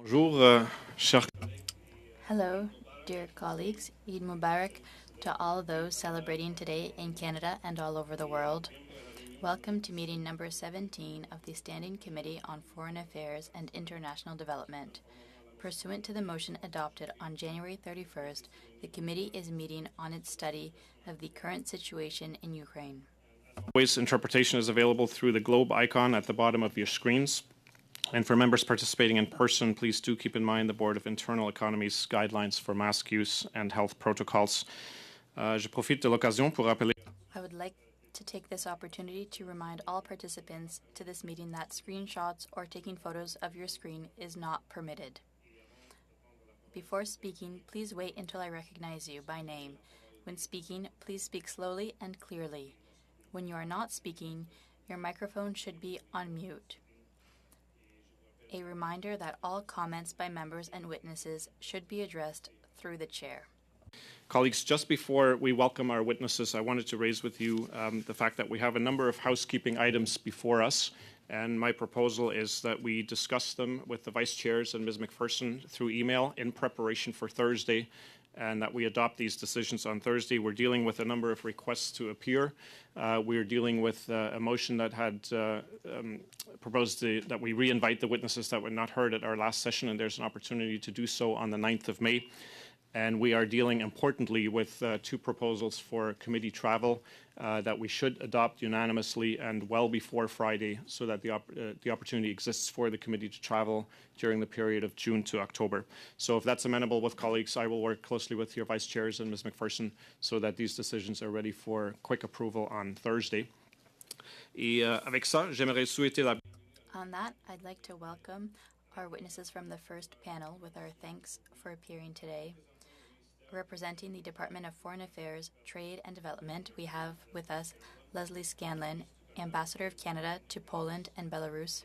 Bonjour, chers. Hello, dear colleagues. Eid Mubarak to all those celebrating today in Canada and all over the world. Welcome to meeting number 17 of the Standing Committee on Foreign Affairs and International Development. Pursuant to the motion adopted on January 31st, the committee is meeting on its study of the current situation in Ukraine. Voice interpretation is available through the globe icon at the bottom of your screens. And for members participating in person, please do keep in mind the Board of Internal Economy's guidelines for mask use and health protocols. Je profite de l'occasion pour rappeler. I would like to take this opportunity to remind all participants to this meeting that screenshots or taking photos of your screen is not permitted. Before speaking, please wait until I recognize you by name. When speaking, please speak slowly and clearly. When you are not speaking, your microphone should be on mute. A reminder that all comments by members and witnesses should be addressed through the chair. Colleagues, just before we welcome our witnesses, I wanted to raise with you the fact that we have a number of housekeeping items before us, and my proposal is that we discuss them with the vice chairs and Ms. McPherson through email in preparation for Thursday, and that we adopt these decisions on Thursday. We're dealing with a number of requests to appear. We're dealing with a motion that had proposed that we re-invite the witnesses that were not heard at our last session, and there's an opportunity to do so on the 9th of May. And we are dealing importantly with two proposals for committee travel that we should adopt unanimously and well before Friday, so that the opportunity exists for the committee to travel during the period of June to October. So if that's amenable with colleagues, I will work closely with your vice chairs and Ms. McPherson so that these decisions are ready for quick approval on Thursday. Et avec ça, j'aimerais souhaiter la... On that, I'd like to welcome our witnesses from the first panel with our thanks for appearing today. Representing the Department of Foreign Affairs, Trade and Development, we have with us Leslie Scanlon, Ambassador of Canada to Poland and Belarus,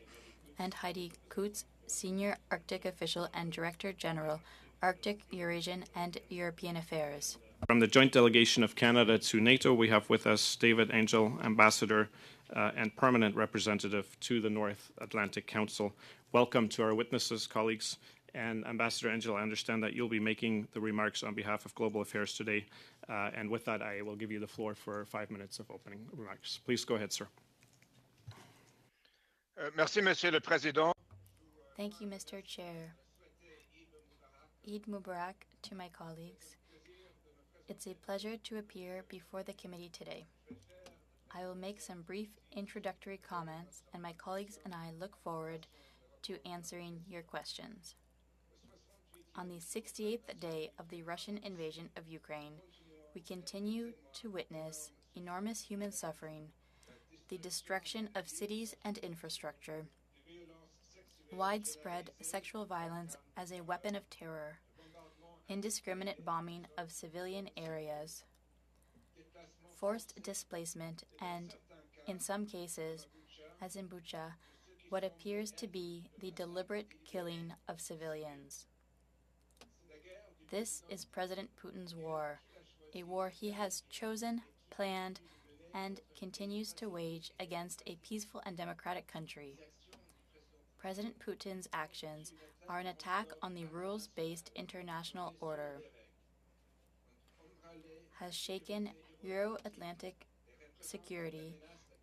and Heidi Kutz, Senior Arctic Official and Director General, Arctic, Eurasian and European Affairs. From the Joint Delegation of Canada to NATO, we have with us David Angel, Ambassador and Permanent Representative to the North Atlantic Council. Welcome to our witnesses, colleagues. And Ambassador Angel, I understand that you'll be making the remarks on behalf of Global Affairs today. And with that, I will give you the floor for 5 minutes of opening remarks. Please go ahead, sir. Merci, Monsieur le Président. Thank you, Mr. Chair. Eid Mubarak to my colleagues. It's a pleasure to appear before the committee today. I will make some brief introductory comments, and my colleagues and I look forward to answering your questions. On the 68th day of the Russian invasion of Ukraine, we continue to witness enormous human suffering, the destruction of cities and infrastructure, widespread sexual violence as a weapon of terror, indiscriminate bombing of civilian areas, forced displacement, and, in some cases, as in Bucha, what appears to be the deliberate killing of civilians. This is President Putin's war, a war he has chosen, planned, and continues to wage against a peaceful and democratic country. President Putin's actions are an attack on the rules-based international order, has shaken Euro-Atlantic security,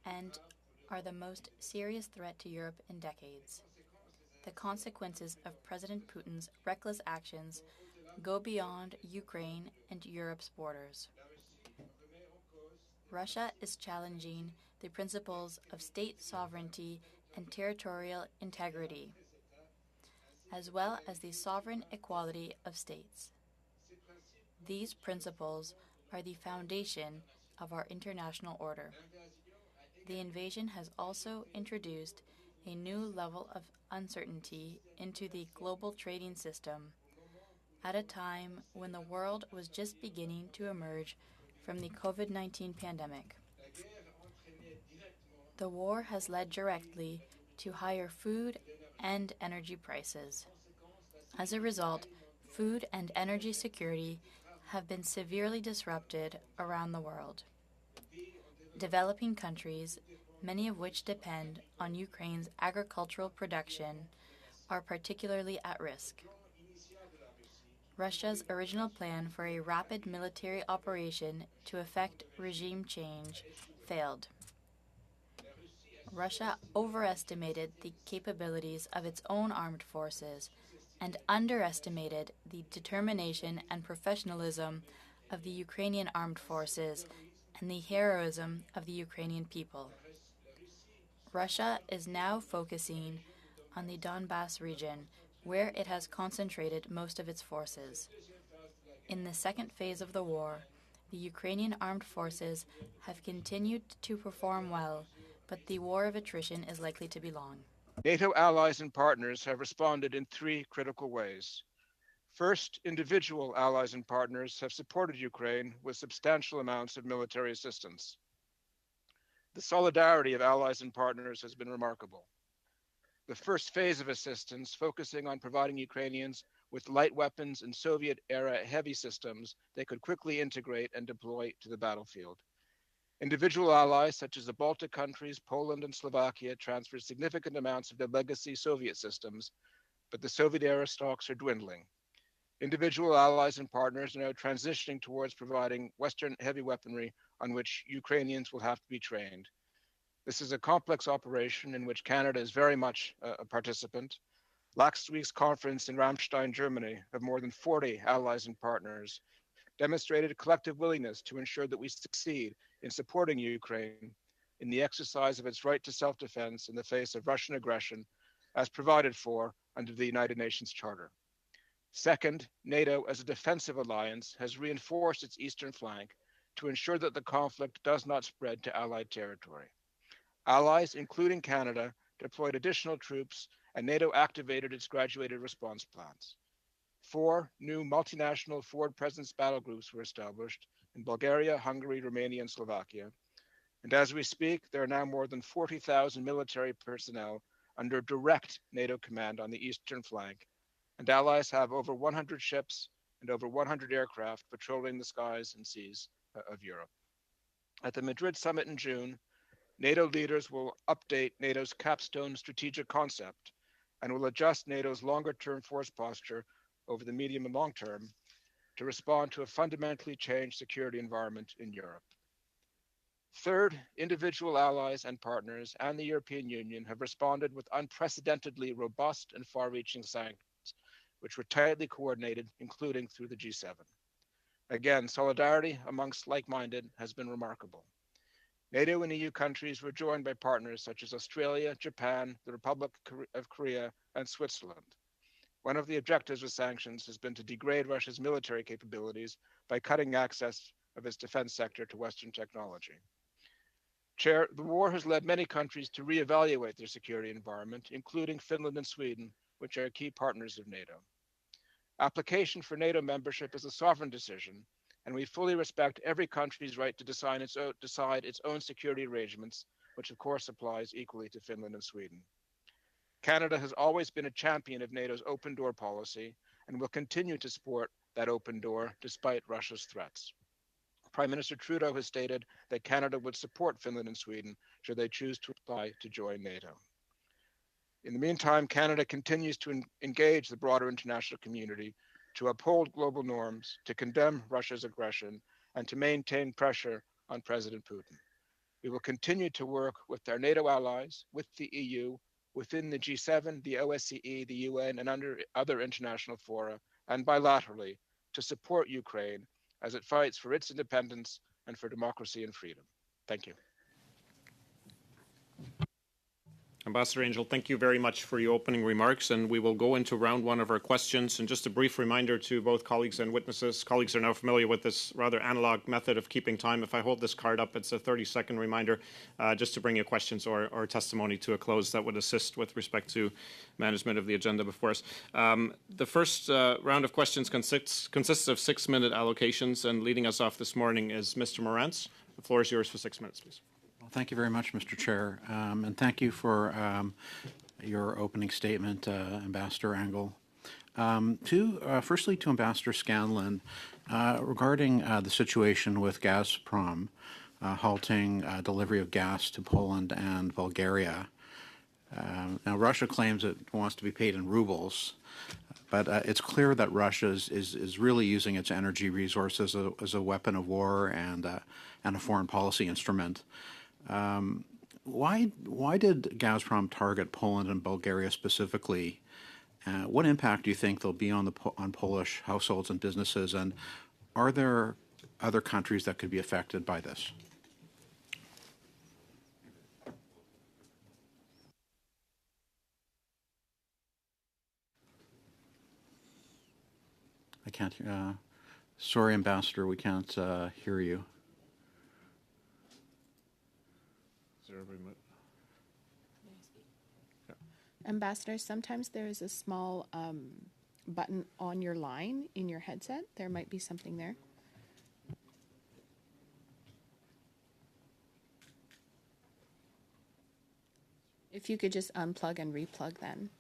and are the most serious threat to Europe in decades. The consequences of President Putin's reckless actions go beyond Ukraine and Europe's borders. Russia is challenging the principles of state sovereignty and territorial integrity, as well as the sovereign equality of states. These principles are the foundation of our international order. The invasion has also introduced a new level of uncertainty into the global trading system at a time when the world was just beginning to emerge from the COVID-19 pandemic. The war has led directly to higher food and energy prices. As a result, food and energy security have been severely disrupted around the world. Developing countries, many of which depend on Ukraine's agricultural production, are particularly at risk. Russia's original plan for a rapid military operation to effect regime change failed. Russia overestimated the capabilities of its own armed forces and underestimated the determination and professionalism of the Ukrainian armed forces and the heroism of the Ukrainian people. Russia is now focusing on the Donbas region, where it has concentrated most of its forces. In the second phase of the war, the Ukrainian armed forces have continued to perform well, but the war of attrition is likely to be long. NATO allies and partners have responded in three critical ways. First, individual allies and partners have supported Ukraine with substantial amounts of military assistance. The solidarity of allies and partners has been remarkable. The first phase of assistance, focusing on providing Ukrainians with light weapons and Soviet-era heavy systems they could quickly integrate and deploy to the battlefield. Individual allies such as the Baltic countries, Poland, and Slovakia transferred significant amounts of their legacy Soviet systems, but the Soviet-era stocks are dwindling. Individual allies and partners are now transitioning towards providing Western heavy weaponry on which Ukrainians will have to be trained. This is a complex operation in which Canada is very much a participant. Last week's conference in Ramstein, Germany, of more than 40 allies and partners demonstrated a collective willingness to ensure that we succeed in supporting Ukraine in the exercise of its right to self-defense in the face of Russian aggression, as provided for under the United Nations Charter. Second, NATO, as a defensive alliance, has reinforced its eastern flank to ensure that the conflict does not spread to Allied territory. Allies, including Canada, deployed additional troops, and NATO activated its graduated response plans. 4 new multinational forward presence battle groups were established in Bulgaria, Hungary, Romania, and Slovakia. And as we speak, there are now more than 40,000 military personnel under direct NATO command on the eastern flank, and allies have over 100 ships and over 100 aircraft patrolling the skies and seas of Europe. At the Madrid summit in June, NATO leaders will update NATO's capstone strategic concept and will adjust NATO's longer-term force posture over the medium and long term to respond to a fundamentally changed security environment in Europe. Third, individual allies and partners and the European Union have responded with unprecedentedly robust and far-reaching sanctions, which were tightly coordinated, including through the G7. Again, solidarity amongst like-minded has been remarkable. NATO and EU countries were joined by partners such as Australia, Japan, the Republic of Korea, and Switzerland. One of the objectives of sanctions has been to degrade Russia's military capabilities by cutting access of its defense sector to Western technology. Chair, the war has led many countries to reevaluate their security environment, including Finland and Sweden, which are key partners of NATO. Application for NATO membership is a sovereign decision, and we fully respect every country's right to decide its own security arrangements, which of course applies equally to Finland and Sweden. Canada has always been a champion of NATO's open door policy and will continue to support that open door despite Russia's threats. Prime Minister Trudeau has stated that Canada would support Finland and Sweden should they choose to apply to join NATO. In the meantime, Canada continues to engage the broader international community to uphold global norms, to condemn Russia's aggression, and to maintain pressure on President Putin. We will continue to work with our NATO allies, with the EU, within the G7, the OSCE, the UN, and under other international fora, and bilaterally to support Ukraine as it fights for its independence and for democracy and freedom. Thank you. Ambassador Angel, thank you very much for your opening remarks, and we will go into round one of our questions. And just a brief reminder to both colleagues and witnesses. Colleagues are now familiar with this rather analog method of keeping time. If I hold this card up, it's a 30-second reminder just to bring your questions or testimony to a close. That would assist with respect to management of the agenda before us. The first round of questions consists of 6-minute allocations, and leading us off this morning is Mr. Morantz. The floor is yours for 6 minutes, please. Thank you very much, Mr. Chair, and thank you for your opening statement, Ambassador Engel. Firstly, to Ambassador Scanlon, regarding the situation with Gazprom halting delivery of gas to Poland and Bulgaria. Now, Russia claims it wants to be paid in rubles, but it's clear that Russia is really using its energy resources as a weapon of war and a foreign policy instrument. Why did Gazprom target Poland and Bulgaria specifically? What impact do you think there'll be on Polish households and businesses? And are there other countries that could be affected by this? I can't. Sorry, Ambassador, we can't hear you. Ambassador, sometimes there is a small button on your line in your headset. There might be something there. If you could just unplug and replug then.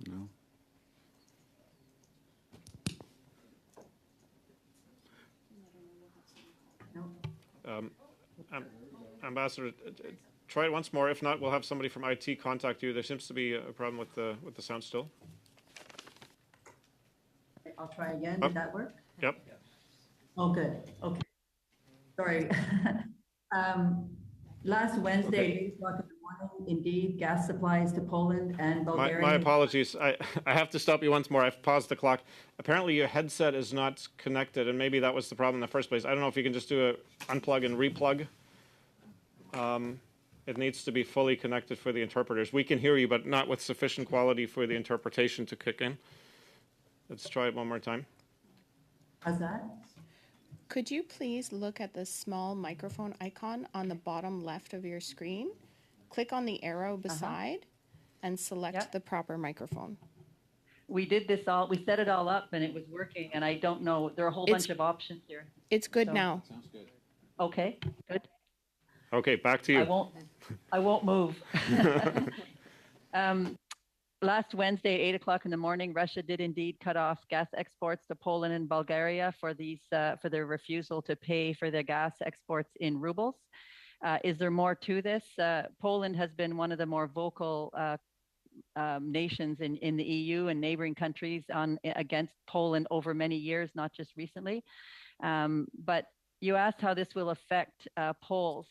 No. Ambassador, try it once more. If not, we'll have somebody from IT contact you. There seems to be a problem with the sound still. I'll try again. Did that work? Yep. Oh, good. Okay. Sorry. Last Wednesday, at 8 o'clock in the morning, indeed, gas supplies to Poland and Bulgaria. My apologies. I have to stop you once more. I've paused the clock. Apparently, your headset is not connected, and maybe that was the problem in the first place. I don't know if you can just do a unplug and replug. It needs to be fully connected for the interpreters. We can hear you, but not with sufficient quality for the interpretation to kick in. Let's try it one more time. How's that? Could you please look at the small microphone icon on the bottom left of your screen? Click on the arrow beside and select the proper microphone. We did this all, we set it all up and it was working, and I don't know, there are a whole bunch of options here. It's good now. Sounds good. Okay, good. Okay, back to you. I won't move. Last Wednesday, 8 o'clock in the morning, Russia did indeed cut off gas exports to Poland and Bulgaria for their refusal to pay for their gas exports in rubles. Is there more to this? Poland has been one of the more vocal nations in the EU and neighboring countries against Poland over many years, not just recently. But you asked how this will affect Poles.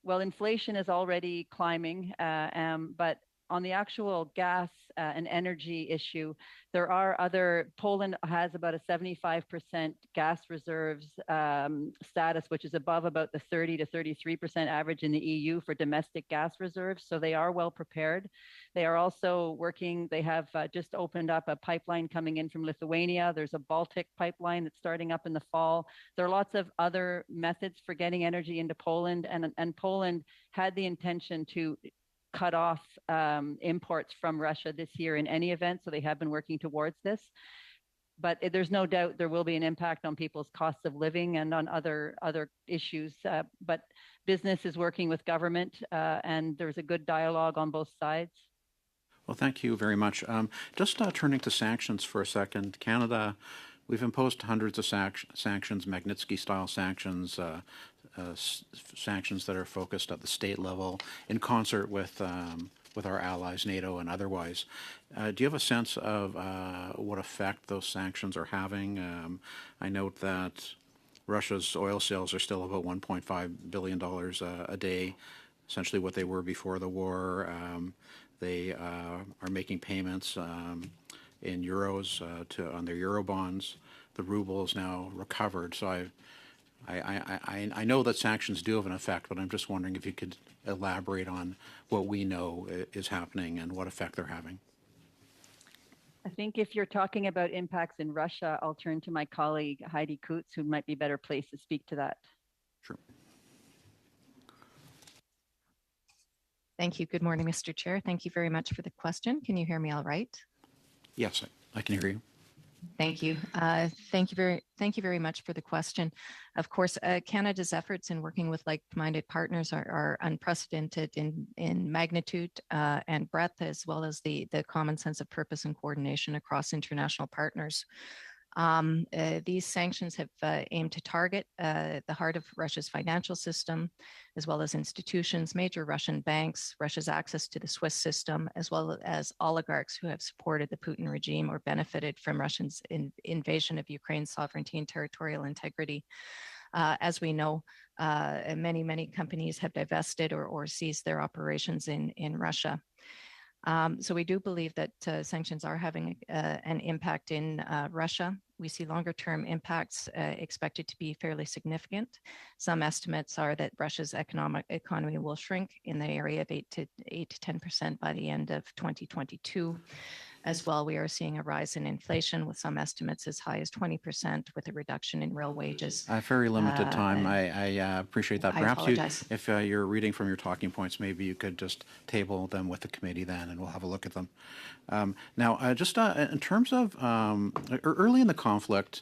Well, inflation is already climbing, but on the actual gas and energy issue, there are Poland has about a 75% gas reserves status, which is above about the 30 to 33% average in the EU for domestic gas reserves. So they are well prepared. They are also working, they have just opened up a pipeline coming in from Lithuania. There's a Baltic pipeline that's starting up in the fall. There are lots of other methods for getting energy into Poland, and Poland had the intention to cut off imports from Russia this year in any event, so they have been working towards this. But there's no doubt there will be an impact on people's costs of living and on other issues. But business is working with government, and there's a good dialogue on both sides. Well, thank you very much. Just turning to sanctions for a second, Canada, we've imposed hundreds of sanctions, Magnitsky-style sanctions, sanctions that are focused at the state level in concert with our allies, NATO and otherwise. Do you have a sense of what effect those sanctions are having? I note that Russia's oil sales are still about $1.5 billion a day, essentially what they were before the war. They are making payments in euros on their euro bonds. The ruble is now recovered. So I know that sanctions do have an effect, but I'm just wondering if you could elaborate on what we know is happening and what effect they're having. I think if you're talking about impacts in Russia, I'll turn to my colleague Heidi Kutz, who might be better placed to speak to that. Sure. Thank you. Good morning, Mr. Chair. Thank you very much for the question. Can you hear me all right? Yes, I can hear you. Thank you. Thank you very much for the question. Of course, Canada's efforts in working with like-minded partners are unprecedented in magnitude and breadth, as well as the common sense of purpose and coordination across international partners. These sanctions have aimed to target the heart of Russia's financial system, as well as institutions, major Russian banks, Russia's access to the Swiss system, as well as oligarchs who have supported the Putin regime or benefited from Russia's invasion of Ukraine's sovereignty and territorial integrity. As we know, many companies have divested or ceased their operations in Russia. So we do believe that sanctions are having an impact in Russia. We see longer-term impacts expected to be fairly significant. Some estimates are that Russia's economy will shrink in the area of 8 to 10% by the end of 2022. As well, we are seeing a rise in inflation, with some estimates as high as 20%, with a reduction in real wages. Very limited time. I appreciate that. Perhaps I apologize. if you're reading from your talking points, maybe you could just table them with the committee then, and we'll have a look at them. Now, just in terms of early in the conflict,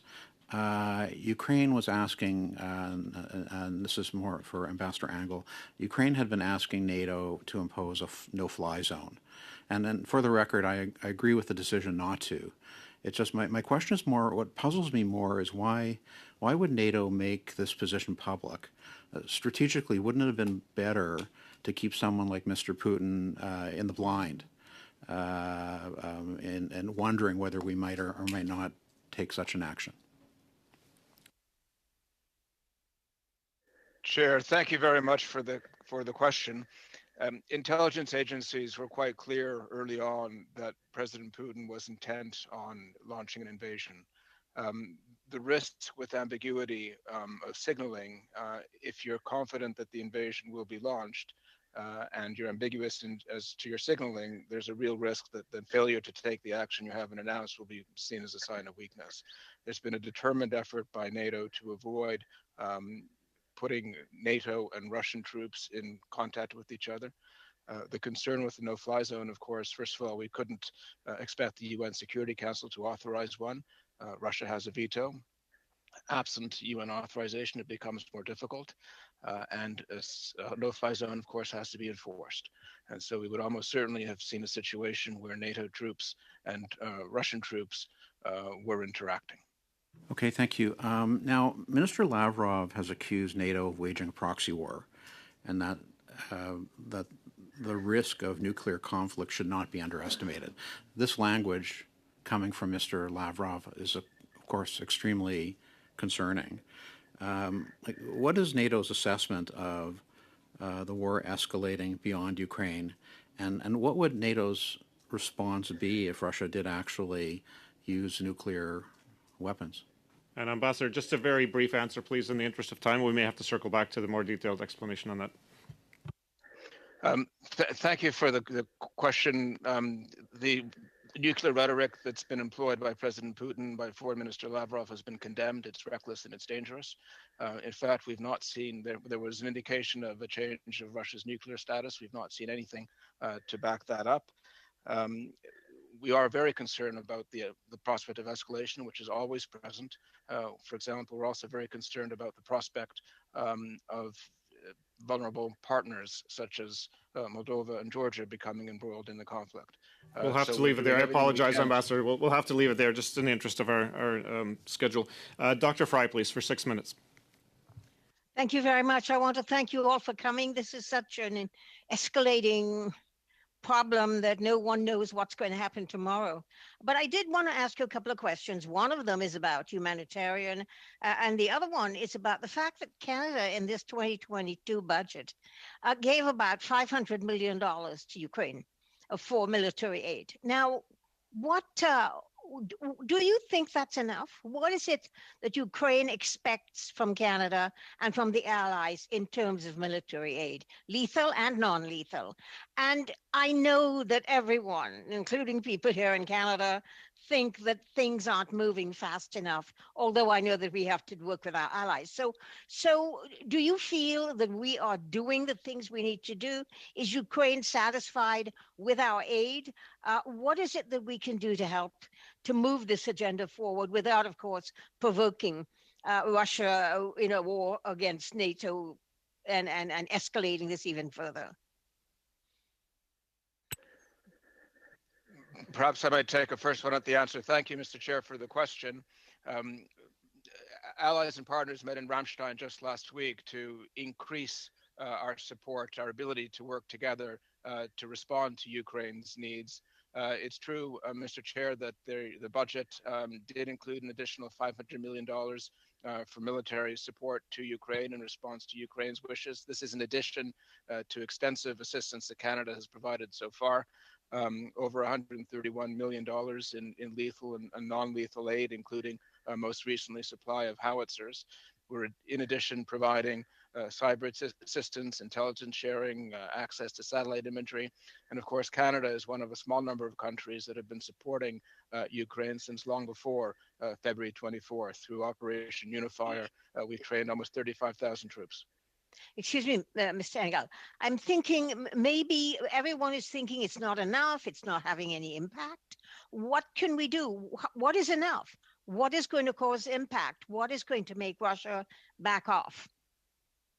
Ukraine was asking, and this is more for Ambassador Angle, Ukraine had been asking NATO to impose a no-fly zone. And then for the record, I agree with the decision not to. It's just my question is more, what puzzles me more is why would NATO make this position public? Strategically, wouldn't it have been better to keep someone like Mr. Putin in the blind and wondering whether we might or might not take such an action? Chair, thank you very much for the question. Intelligence agencies were quite clear early on that President Putin was intent on launching an invasion. The risks with ambiguity of signaling, if you're confident that the invasion will be launched and you're ambiguous as to your signaling, there's a real risk that the failure to take the action you haven't announced will be seen as a sign of weakness. There's been a determined effort by NATO to avoid putting NATO and Russian troops in contact with each other. The concern with the no-fly zone, of course, first of all, we couldn't expect the UN Security Council to authorize one. Russia has a veto. Absent UN authorization, it becomes more difficult. And a no-fly zone, of course, has to be enforced. And so we would almost certainly have seen a situation where NATO troops and Russian troops were interacting. Okay, thank you. Now, Minister Lavrov has accused NATO of waging a proxy war, and that the risk of nuclear conflict should not be underestimated. This language coming from Mr. Lavrov is, of course, extremely concerning. What is NATO's assessment of the war escalating beyond Ukraine, And what would NATO's response be if Russia did actually use nuclear weapons? And Ambassador, just a very brief answer, please, in the interest of time. We may have to circle back to the more detailed explanation on that. Thank you for the question. The nuclear rhetoric that's been employed by President Putin, by Foreign Minister Lavrov, has been condemned. It's reckless and it's dangerous. In fact, we've not seen, there was an indication of a change of Russia's nuclear status. We've not seen anything to back that up. We are very concerned about the prospect of escalation, which is always present. For example, we're also very concerned about the prospect of vulnerable partners such as Moldova and Georgia becoming embroiled in the conflict. We'll have to leave it there. I apologize, Ambassador. We'll have to leave it there just in the interest of our schedule. Dr. Fry, please, for 6 minutes. Thank you very much. I want to thank you all for coming. This is such an escalating problem that no one knows what's going to happen tomorrow. But I did want to ask you a couple of questions. One of them is about humanitarian, and the other one is about the fact that Canada in this 2022 budget gave about $500 million to Ukraine for military aid. Now, what do you think that's enough? What is it that Ukraine expects from Canada and from the allies in terms of military aid, lethal and non-lethal? And I know that everyone, including people here in Canada, think that things aren't moving fast enough, although I know that we have to work with our allies. So do you feel that we are doing the things we need to do? Is Ukraine satisfied with our aid? What is it that we can do to help to move this agenda forward without, of course, provoking Russia in a war against NATO and escalating this even further? Perhaps I might take a first one at the answer. Thank you, Mr. Chair, for the question. Allies and partners met in Ramstein just last week to increase our support, our ability to work together to respond to Ukraine's needs. It's true, Mr. Chair, that the budget did include an additional $500 million for military support to Ukraine in response to Ukraine's wishes. This is in addition to extensive assistance that Canada has provided so far. Over $131 million in lethal and non-lethal aid, including most recently supply of howitzers. We're in addition providing cyber assistance, intelligence sharing, access to satellite imagery. And of course, Canada is one of a small number of countries that have been supporting Ukraine since long before February 24th. Through Operation Unifier, we've trained almost 35,000 troops. Excuse me, Mr. Engel. I'm thinking maybe everyone is thinking it's not enough, it's not having any impact. What can we do? What is enough? What is going to cause impact? What is going to make Russia back off,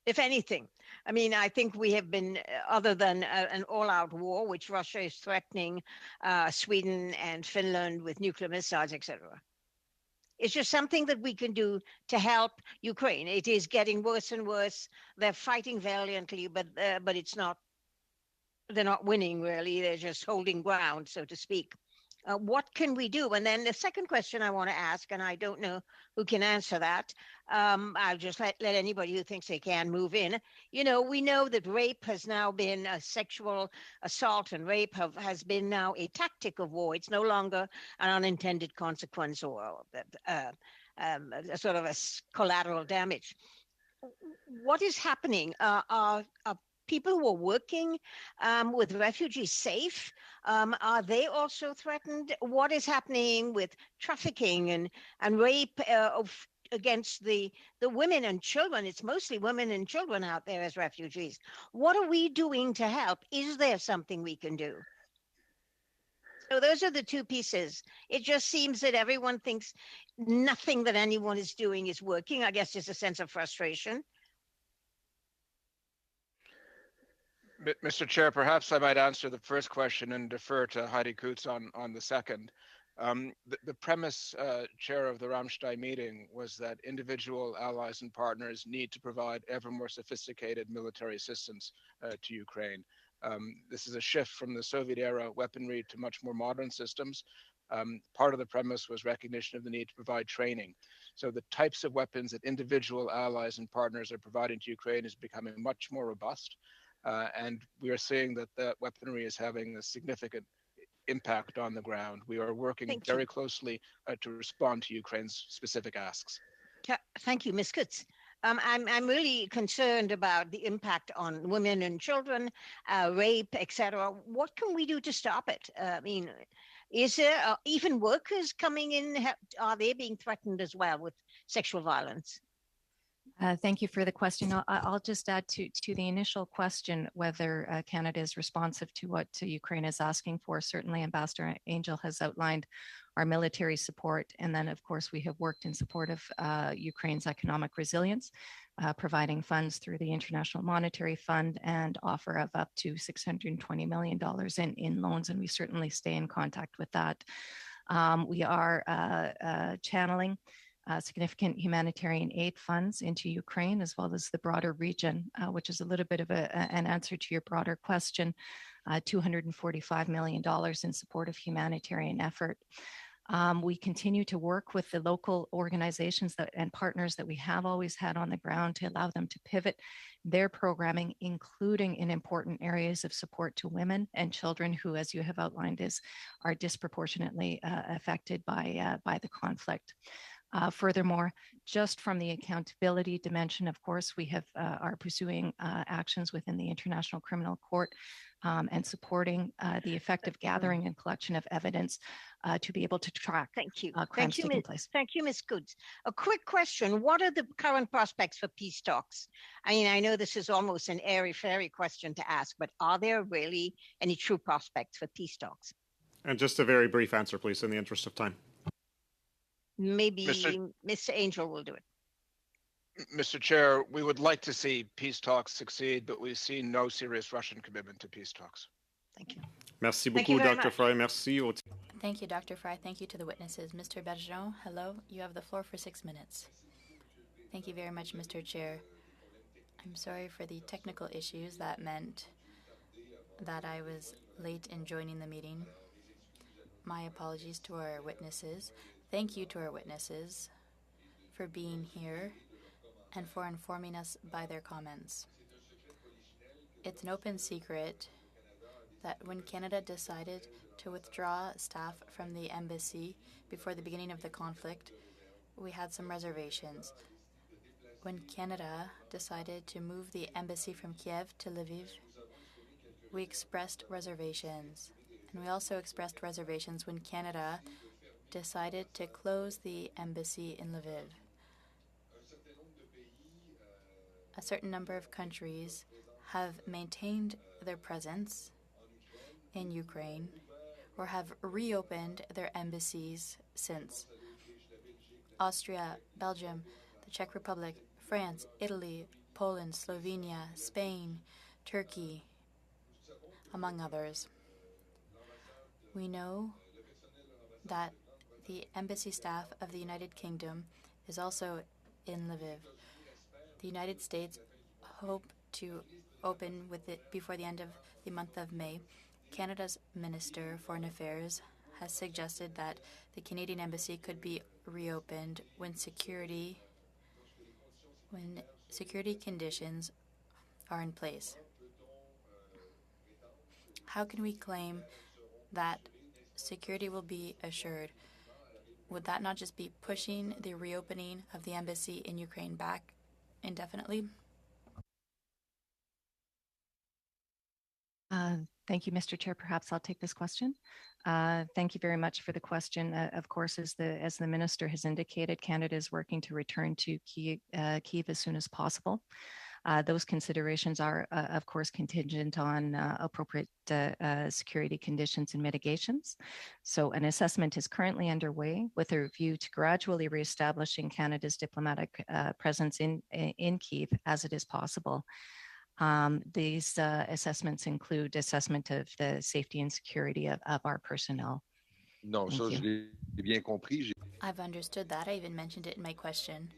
if anything? I mean, I think we have been, other than an all-out war, which Russia is threatening Sweden and Finland with nuclear missiles, etc. It's just something that we can do to help Ukraine. It is getting worse and worse. They're fighting valiantly, but it's not. They're not winning really. They're just holding ground, so to speak. What can we do? And then the second question I want to ask, and I don't know who can answer that. I'll just let anybody who thinks they can move in. You know, we know that rape has now been a sexual assault, and rape has been now a tactic of war. It's no longer an unintended consequence or a sort of a collateral damage. What is happening? Are people who are working with refugees safe? Are they also threatened? What is happening with trafficking and rape against the women and children? It's mostly women and children out there as refugees. What are we doing to help? Is there something we can do? So those are the two pieces. It just seems that everyone thinks nothing that anyone is doing is working. I guess there's a sense of frustration. Mr. Chair, perhaps I might answer the first question and defer to Heidi Kootz on the second. The premise, Chair, of the Ramstein meeting was that individual allies and partners need to provide ever more sophisticated military assistance to Ukraine. This is a shift from the Soviet-era weaponry to much more modern systems. Part of the premise was recognition of the need to provide training. So the types of weapons that individual allies and partners are providing to Ukraine is becoming much more robust. and we are seeing that that weaponry is having a significant impact on the ground. We are working very closely to respond to Ukraine's specific asks. Thank you, Ms. Kutz. I'm really concerned about the impact on women and children, rape, etc. What can we do to stop it? I mean, is there even workers coming in? Are they being threatened as well with sexual violence? Thank you for the question. I'll just add to the initial question whether Canada is responsive to what Ukraine is asking for. Certainly, Ambassador Angel has outlined our military support. And then, of course, we have worked in support of Ukraine's economic resilience, providing funds through the International Monetary Fund and offer of up to $620 million in loans. And we certainly stay in contact with that. We are channeling significant humanitarian aid funds into Ukraine, as well as the broader region, which is a little bit of an answer to your broader question, $245 million in support of humanitarian effort. We continue to work with the local organizations and partners that we have always had on the ground to allow them to pivot their programming, including in important areas of support to women and children who, as you have outlined, are disproportionately affected by the conflict. Furthermore, just from the accountability dimension, of course, we are pursuing actions within the International Criminal Court and supporting the effective gathering and collection of evidence to be able to track crimes taking place. Thank you, Ms. Goods. A quick question. What are the current prospects for peace talks? I mean, I know this is almost an airy-fairy question to ask, but are there really any true prospects for peace talks? And just a very brief answer, please, in the interest of time. Maybe Mr. Angel will do it. Mr. Chair, we would like to see peace talks succeed, but we've seen no serious Russian commitment to peace talks. Thank you. Merci beaucoup, Dr. Fry. Merci. Thank you, Dr. Fry. Thank you to the witnesses. Mr. Bergeron, hello. You have the floor for 6 minutes. Thank you very much, Mr. Chair. I'm sorry for the technical issues that meant that I was late in joining the meeting. My apologies to our witnesses. Thank you to our witnesses for being here and for informing us by their comments. It's an open secret that when Canada decided to withdraw staff from the embassy before the beginning of the conflict, we had some reservations. When Canada decided to move the embassy from Kiev to Lviv, we expressed reservations. And we also expressed reservations when Canada decided to close the embassy in Lviv. A certain number of countries have maintained their presence in Ukraine or have reopened their embassies since. Austria, Belgium, the Czech Republic, France, Italy, Poland, Slovenia, Spain, Turkey, among others. We know that the embassy staff of the United Kingdom is also in Lviv. The United States hope to open with it before the end of the month of May. Canada's Minister for Foreign Affairs has suggested that the Canadian embassy could be reopened when security conditions are in place. How can we claim that security will be assured? Would that not just be pushing the reopening of the embassy in Ukraine back indefinitely? Thank you, Mr. Chair. Perhaps I'll take this question. Thank you very much for the question. Of course, as the minister has indicated, Canada is working to return to Kyiv as soon as possible. Those considerations are, of course, contingent on appropriate security conditions and mitigations. So an assessment is currently underway with a review to gradually reestablishing Canada's diplomatic presence in Kyiv as it is possible. These assessments include assessment of the safety and security of our personnel. No, so je l'ai bien compris. I've understood that. I even mentioned it in my question.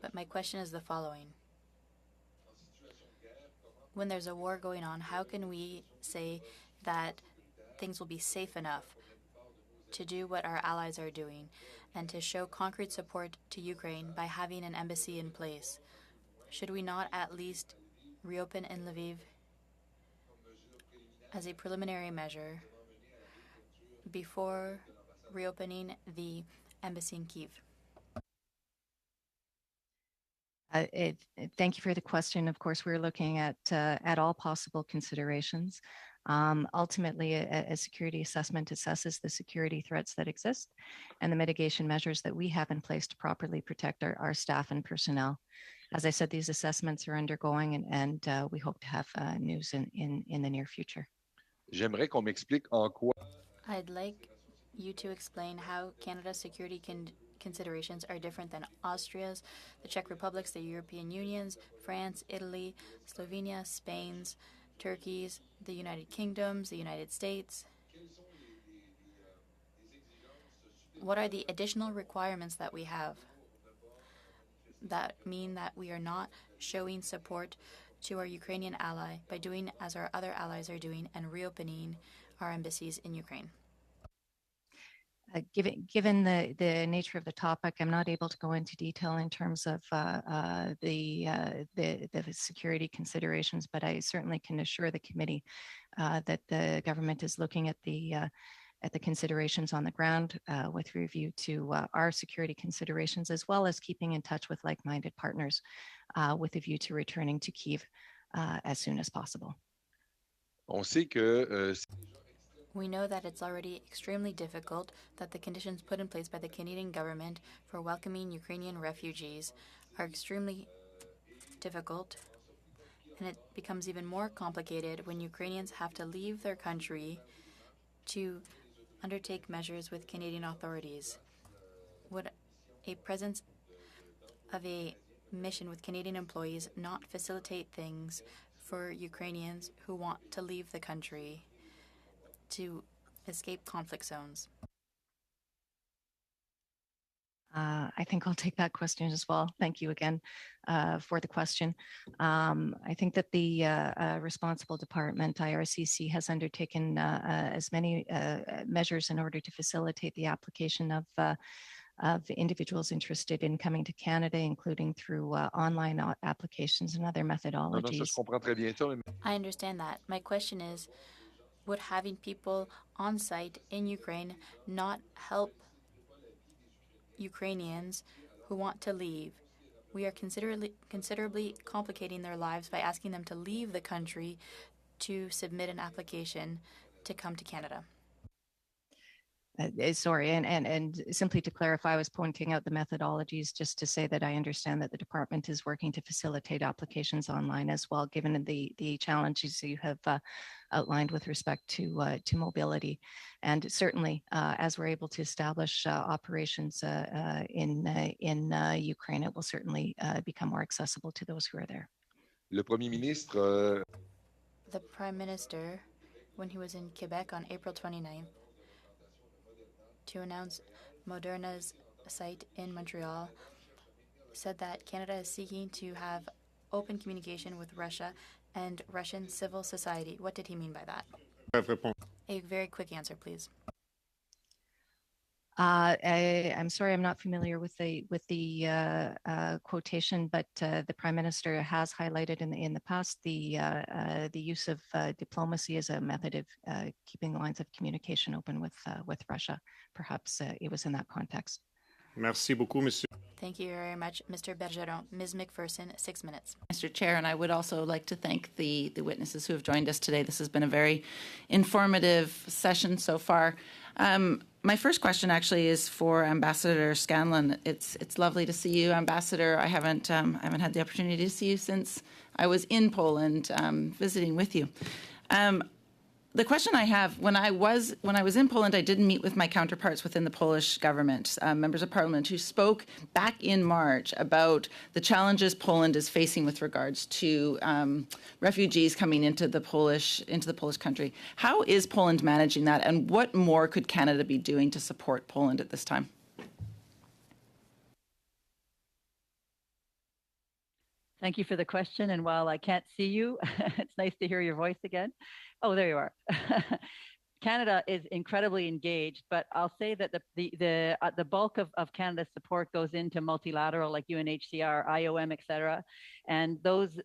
But my question is the following. When there's a war going on, how can we say that things will be safe enough to do what our allies are doing and to show concrete support to Ukraine by having an embassy in place? Should we not at least reopen in Lviv as a preliminary measure before reopening the embassy in Kyiv? Thank you for the question. Of course, we're looking at all possible considerations. Ultimately, a security assessment assesses the security threats that exist and the mitigation measures that we have in place to properly protect our staff and personnel. As I said, these assessments are undergoing, and we hope to have news in the near future. J'aimerais qu'on m'explique en quoi I'd like you to explain how Canada's security considerations are different than Austria's, the Czech Republic's, the European Union's, France, Italy, Slovenia, Spain's, Turkey's, the United Kingdom's, the United States. What are the additional requirements that we have that mean that we are not showing support to our Ukrainian ally by doing as our other allies are doing and reopening our embassies in Ukraine? Given the nature of the topic, I'm not able to go into detail in terms of the security considerations, but I certainly can assure the committee that the government is looking at the considerations on the ground with review to our security considerations, as well as keeping in touch with like-minded partners with a view to returning to Kyiv as soon as possible. on sait que We know that it's already extremely difficult, that the conditions put in place by the Canadian government for welcoming Ukrainian refugees are extremely difficult, and it becomes even more complicated when Ukrainians have to leave their country to undertake measures with Canadian authorities. Would a presence of a mission with Canadian employees not facilitate things for Ukrainians who want to leave the country to escape conflict zones? I think I'll take that question as well. Thank you again for the question. I think that the responsible department, IRCC, has undertaken as many measures in order to facilitate the application of individuals interested in coming to Canada, including through online applications and other methodologies. I understand that. My question is, would having people on site in Ukraine not help Ukrainians who want to leave? We are considerably complicating their lives by asking them to leave the country to submit an application to come to Canada. Sorry, and simply to clarify, I was pointing out the methodologies just to say that I understand that the department is working to facilitate applications online as well, given the challenges you have outlined with respect to mobility. And certainly, as we're able to establish operations in Ukraine, it will certainly become more accessible to those who are there. Le Premier ministre, The Prime Minister, when he was in Quebec on April 29th, to announce Moderna's site in Montreal, said that Canada is seeking to have open communication with Russia and Russian civil society. What did he mean by that? A very quick answer, please. I'm sorry, I'm not familiar with the quotation, but the Prime Minister has highlighted in the past the use of diplomacy as a method of keeping lines of communication open with Russia. Perhaps it was in that context. Merci beaucoup, monsieur. Thank you very much, Mr. Bergeron. Ms. McPherson, 6 minutes. Mr. Chair, and I would also like to thank the witnesses who have joined us today. This has been a very informative session so far. My first question actually is for Ambassador Scanlon. It's lovely to see you, Ambassador. I haven't had the opportunity to see you since I was in Poland visiting with you. The question I have, when I was in Poland, I did meet with my counterparts within the Polish government, members of parliament, who spoke back in March about the challenges Poland is facing with regards to refugees coming into the Polish country. How is Poland managing that, and what more could Canada be doing to support Poland at this time? Thank you for the question. And while I can't see you, it's nice to hear your voice again. Oh, there you are. Canada is incredibly engaged, but I'll say that the bulk of Canada's support goes into multilateral, like UNHCR, IOM, et cetera. And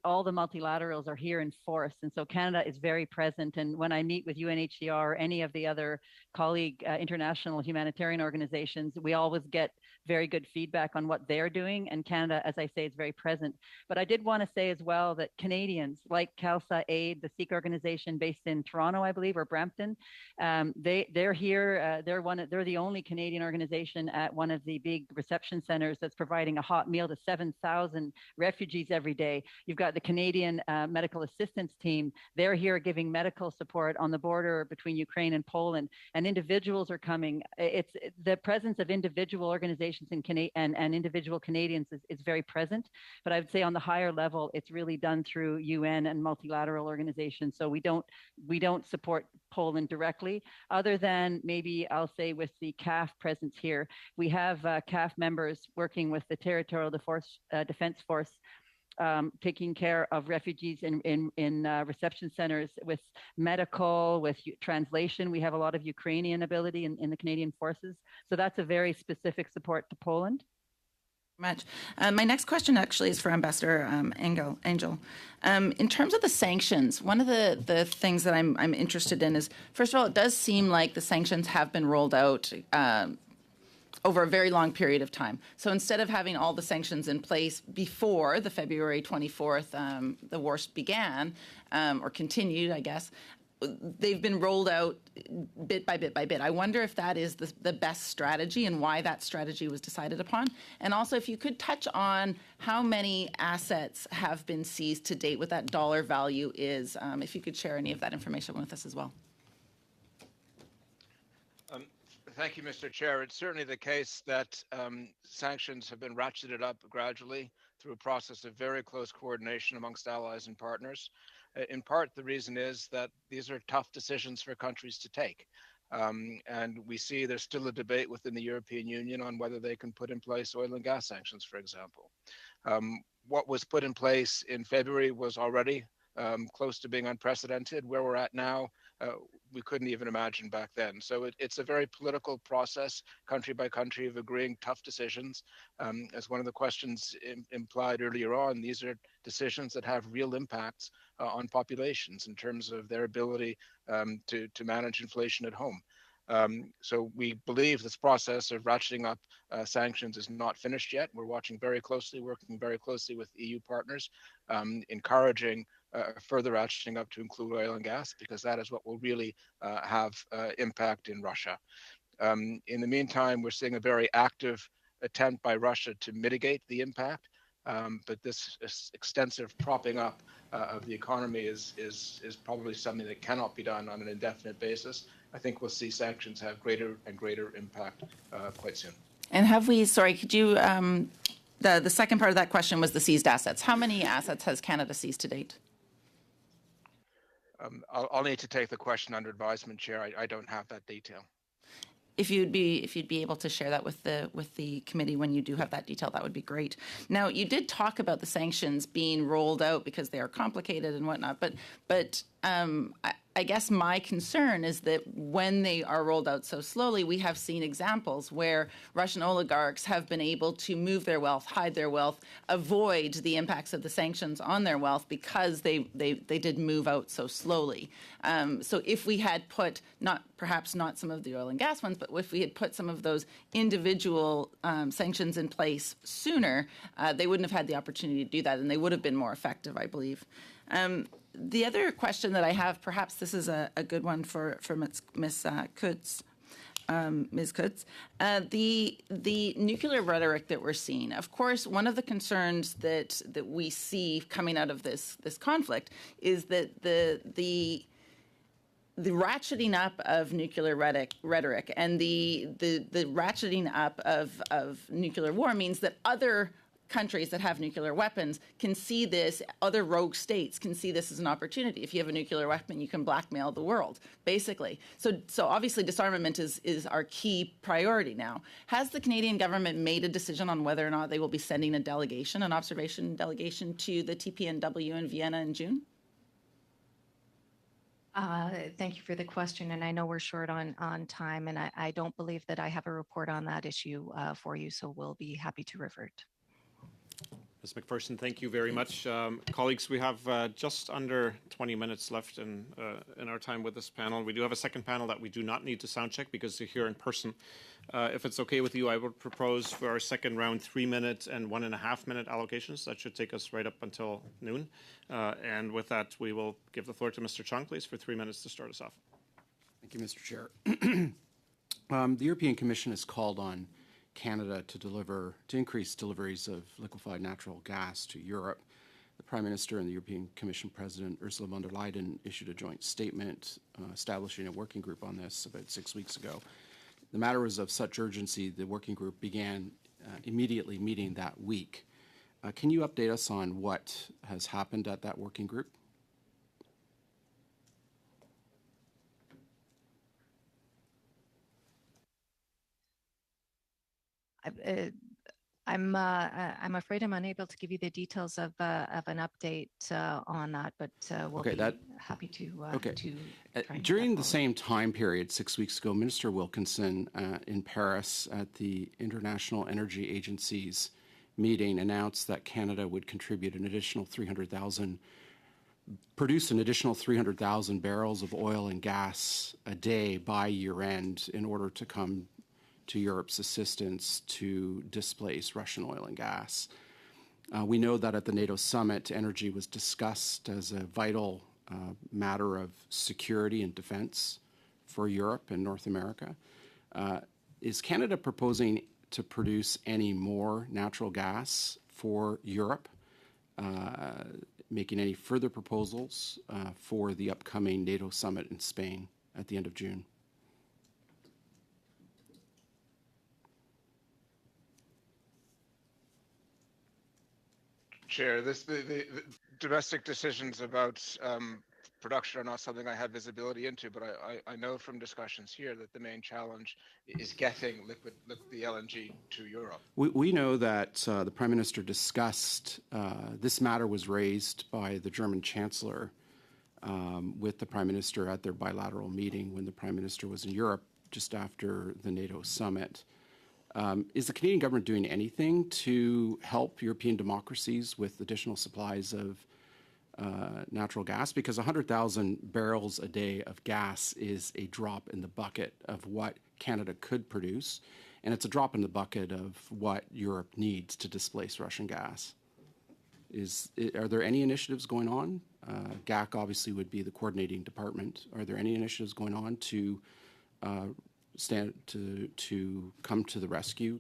all the multilaterals are here in force. And so Canada is very present. And when I meet with UNHCR or any of the other colleague international humanitarian organizations, we always get very good feedback on what they're doing. And Canada, as I say, is very present. But I did want to say as well that Canadians like CALSA Aid, the Sikh organization based in Toronto, I believe, or Brampton, they're here. They're the only Canadian organization at one of the big reception centers that's providing a hot meal to 7,000 refugees every day. You've got the Canadian Medical Assistance Team. They're here giving medical support on the border between Ukraine and Poland, and individuals are coming. It's the presence of individual organizations and individual Canadians is very present. But I would say on the higher level, it's really done through UN and multilateral organizations. So we don't support Poland directly, other than maybe I'll say with the CAF presence here. We have CAF members working with the Territorial Defense Force, taking care of refugees in reception centers with medical, with translation. We have a lot of Ukrainian ability in the Canadian forces. So that's a very specific support to Poland. Much. My next question actually is for Ambassador Angel. In terms of the sanctions, one of the things that I'm interested in is, first of all, it does seem like the sanctions have been rolled out over a very long period of time. So instead of having all the sanctions in place before the February 24th, the war began, or continued, I guess, they've been rolled out bit by bit by bit. I wonder if that is the best strategy and why that strategy was decided upon. And also, if you could touch on how many assets have been seized to date, what that dollar value is, if you could share any of that information with us as well. Thank you, Mr. Chair. It's certainly the case that sanctions have been ratcheted up gradually through a process of very close coordination amongst allies and partners. In part, the reason is that these are tough decisions for countries to take. And we see there's still a debate within the European Union on whether they can put in place oil and gas sanctions, for example. What was put in place in February was already close to being unprecedented. Where we're at now, we couldn't even imagine back then. So it's a very political process, country by country, of agreeing tough decisions. As one of the questions implied earlier on, these are decisions that have real impacts on populations in terms of their ability to manage inflation at home. So we believe this process of ratcheting up sanctions is not finished yet. We're watching very closely, working very closely with EU partners, encouraging further ratcheting up to include oil and gas, because that is what will really have impact in Russia. In the meantime, we're seeing a very active attempt by Russia to mitigate the impact, but this extensive propping up of the economy is probably something that cannot be done on an indefinite basis. I think we'll see sanctions have greater and greater impact quite soon. And have we, sorry, could you, the second part of that question was the seized assets. How many assets has Canada seized to date? I'll need to take the question under advisement, Chair. I don't have that detail. If you'd be able to share that with the committee when you do have that detail, that would be great. Now, you did talk about the sanctions being rolled out because they are complicated and whatnot, but I guess my concern is that when they are rolled out so slowly, we have seen examples where Russian oligarchs have been able to move their wealth, hide their wealth, avoid the impacts of the sanctions on their wealth because they did move out so slowly. So if we had put, perhaps not some of the oil and gas ones, but if we had put some of those individual sanctions in place sooner, they wouldn't have had the opportunity to do that, and they would have been more effective, I believe. The other question that I have, perhaps this is a good one for Ms. Coutts. Ms. Coutts, the nuclear rhetoric that we're seeing. Of course, one of the concerns that we see coming out of this conflict is that the ratcheting up of nuclear rhetoric and the ratcheting up of nuclear war means that other countries that have nuclear weapons can see this, other rogue states can see this as an opportunity. If you have a nuclear weapon, you can blackmail the world, basically. So obviously disarmament is our key priority now. Has the Canadian government made a decision on whether or not they will be sending an observation delegation to the TPNW in Vienna in June? Thank you for the question, and I know we're short on time, and I don't believe that I have a report on that issue for you, so we'll be happy to revert. Ms. McPherson, thank you very much. Colleagues, we have just under 20 minutes left in our time with this panel. We do have a second panel that we do not need to sound check because they're here in person. If it's okay with you, I would propose for our second round 3-minute and 1.5-minute allocations. That should take us right up until noon. And with that, we will give the floor to Mr. Chung, please, for 3 minutes to start us off. Thank you, Mr. Chair. The European Commission has called on Canada to increase deliveries of liquefied natural gas to Europe. The Prime Minister and the European Commission President Ursula von der Leyen issued a joint statement establishing a working group on this about 6 weeks ago. The matter was of such urgency, the working group began immediately meeting that week. Can you update us on what has happened at that working group? I'm afraid I'm unable to give you the details of an update on that, but we'll be happy to. Try and during the same time period, 6 weeks ago, Minister Wilkinson in Paris at the International Energy Agency's meeting announced that Canada would contribute an additional 300,000, produce an additional 300,000 barrels of oil and gas a day by year end in order to come to Europe's assistance to displace Russian oil and gas. We know that at the NATO summit, energy was discussed as a vital matter of security and defense for Europe and North America. Is Canada proposing to produce any more natural gas for Europe, making any further proposals for the upcoming NATO summit in Spain at the end of June? Chair, the domestic decisions about production are not something I have visibility into, but I know from discussions here that the main challenge is getting the LNG to Europe. We know that the Prime Minister discussed, this matter was raised by the German Chancellor with the Prime Minister at their bilateral meeting when the Prime Minister was in Europe just after the NATO summit. Is the Canadian government doing anything to help European democracies with additional supplies of natural gas? Because 100,000 barrels a day of gas is a drop in the bucket of what Canada could produce, and it's a drop in the bucket of what Europe needs to displace Russian gas. Are there any initiatives going on? GAC obviously would be the coordinating department. Are there any initiatives going on to to come to the rescue,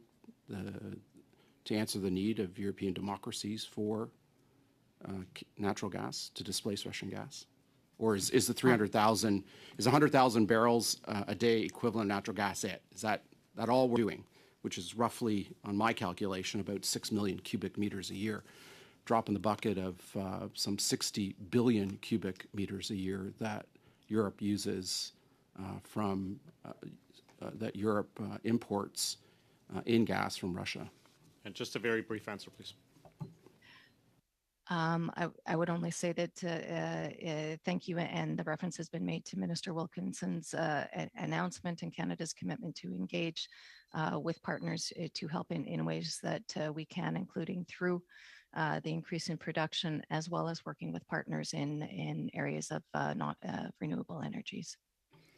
to answer the need of European democracies for natural gas to displace Russian gas? Or is the 300,000, is 100,000 barrels a day equivalent natural gas it? Is that all we're doing, which is roughly, on my calculation, about 6 million cubic meters a year? Drop in the bucket of some 60 billion cubic meters a year that Europe uses that Europe imports in gas from Russia. And just a very brief answer, please. I would only say that thank you, and the reference has been made to Minister Wilkinson's announcement and Canada's commitment to engage with partners to help in ways that we can, including through the increase in production, as well as working with partners in areas of renewable energies.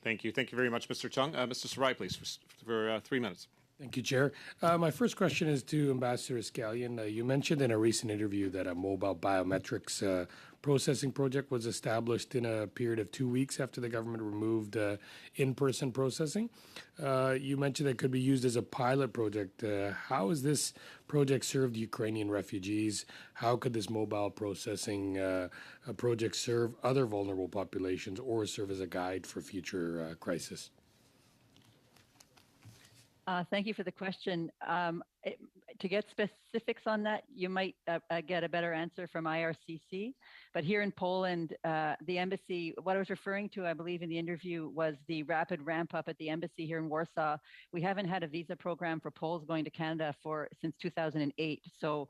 Thank you. Thank you very much, Mr. Chung. Mr. Sarai, please, for 3 minutes. Thank you, Chair. My first question is to Ambassador Scanlon. You mentioned in a recent interview that a mobile biometrics processing project was established in a period of 2 weeks after the government removed in-person processing. You mentioned it could be used as a pilot project. How has this project served Ukrainian refugees? How could this mobile processing project serve other vulnerable populations or serve as a guide for future crisis? Thank you for the question. To get specifics on that, you might get a better answer from IRCC. But here in Poland, the embassy, what I was referring to, I believe in the interview, was the rapid ramp up at the embassy here in Warsaw. We haven't had a visa program for Poles going to Canada since 2008. So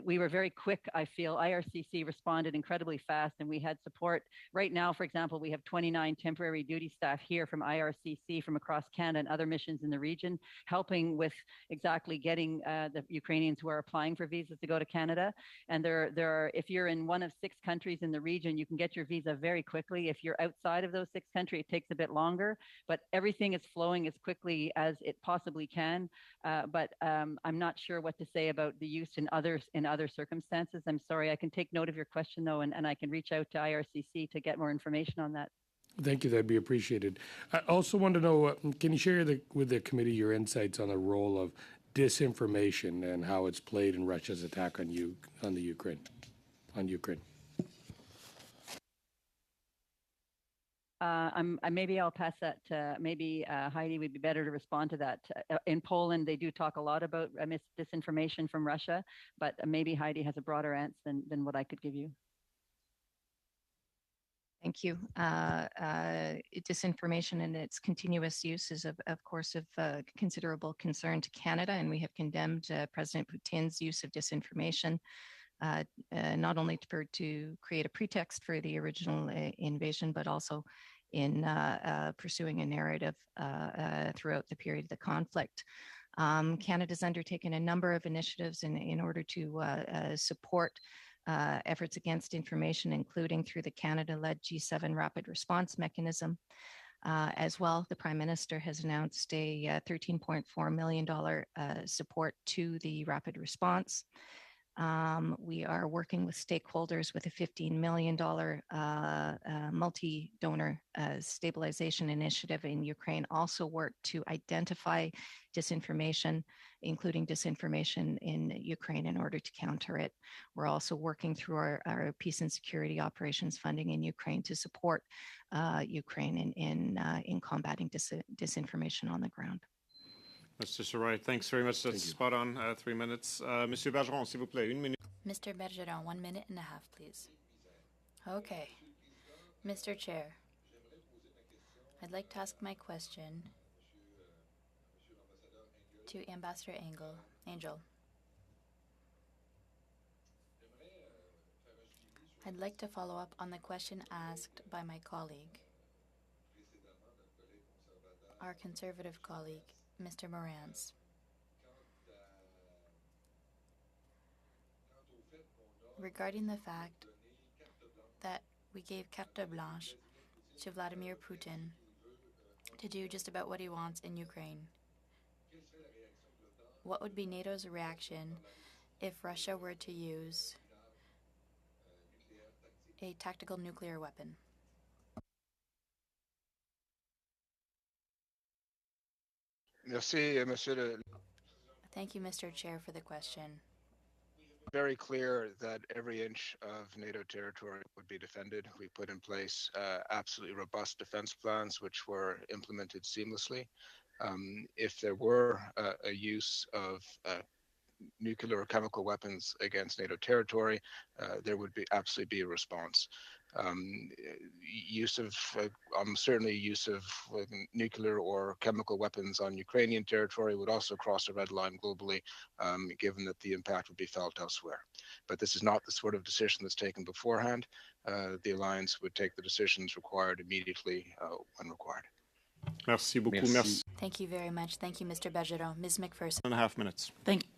we were very quick, I feel. IRCC responded incredibly fast, and we had support. Right now, for example, we have 29 temporary duty staff here from IRCC from across Canada and other missions in the region, helping with exactly getting the Ukrainians who are applying for visas to go to Canada. And there are, if you're in one of 6 countries in the region, you can get your visa very quickly. If you're outside of those 6 countries, it takes a bit longer, but everything is flowing as quickly as it possibly can. But I'm not sure what to say about the use in other circumstances. I'm sorry. I can take note of your question though, and I can reach out to IRCC to get more information on that. Thank you. That'd be appreciated. I also want to know, can you share with the committee your insights on the role of disinformation and how it's played in Russia's attack on Ukraine? Maybe I'll pass that to maybe Heidi would be better to respond to that. In Poland, they do talk a lot about disinformation from Russia, but maybe Heidi has a broader answer than what I could give you. Thank you. Disinformation and its continuous use is, of course, of considerable concern to Canada, and we have condemned President Putin's use of disinformation, not only to create a pretext for the original invasion, but also in pursuing a narrative throughout the period of the conflict. Canada's undertaken a number of initiatives in order to support efforts against information, including through the Canada-led G7 Rapid Response Mechanism. As well, the Prime Minister has announced a $13.4 million support to the rapid response. We are working with stakeholders with a $15 million multi-donor stabilization initiative in Ukraine, also work to identify disinformation, including disinformation in Ukraine, in order to counter it. We're also working through our peace and security operations funding in Ukraine to support Ukraine in combating disinformation on the ground. Mr. Sarai, thanks very much. That's spot on. 3 minutes. Monsieur Bergeron, s'il vous plaît, 1 minute. Mr. Bergeron, 1 minute and a half, please. Okay. Mr. Chair, I'd like to ask my question to Ambassador Angel. I'd like to follow up on the question asked by my colleague, our conservative colleague, Mr. Morans. Regarding the fact that we gave carte blanche to Vladimir Putin to do just about what he wants in Ukraine, what would be NATO's reaction if Russia were to use a tactical nuclear weapon? Merci, Monsieur. Thank you, Mr. Chair, for the question. Very clear that every inch of NATO territory would be defended. We put in place absolutely robust defense plans, which were implemented seamlessly. If there were a use of nuclear or chemical weapons against NATO territory, there would absolutely be a response. Certainly use of nuclear or chemical weapons on Ukrainian territory would also cross a red line globally, given that the impact would be felt elsewhere. But this is not the sort of decision that's taken beforehand. The alliance would take the decisions required immediately when required. Merci beaucoup. Merci. Thank you very much. Thank you, Mr. Bergeron. Ms. McPherson. 1.5 minutes. Thank you.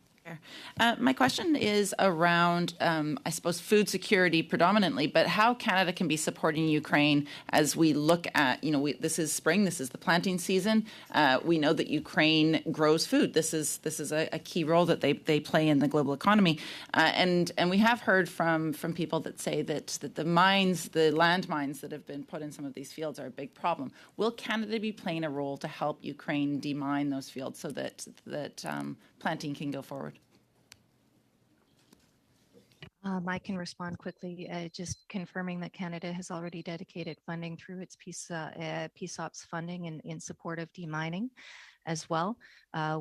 My question is around, I suppose, food security predominantly, but how Canada can be supporting Ukraine as we look at, this is spring, this is the planting season. We know that Ukraine grows food. This is a key role that they play in the global economy. And we have heard from people that say that the landmines that have been put in some of these fields are a big problem. Will Canada be playing a role to help Ukraine demine those fields so that planting can go forward? I can respond quickly, just confirming that Canada has already dedicated funding through its Peace Ops funding in support of demining. as well.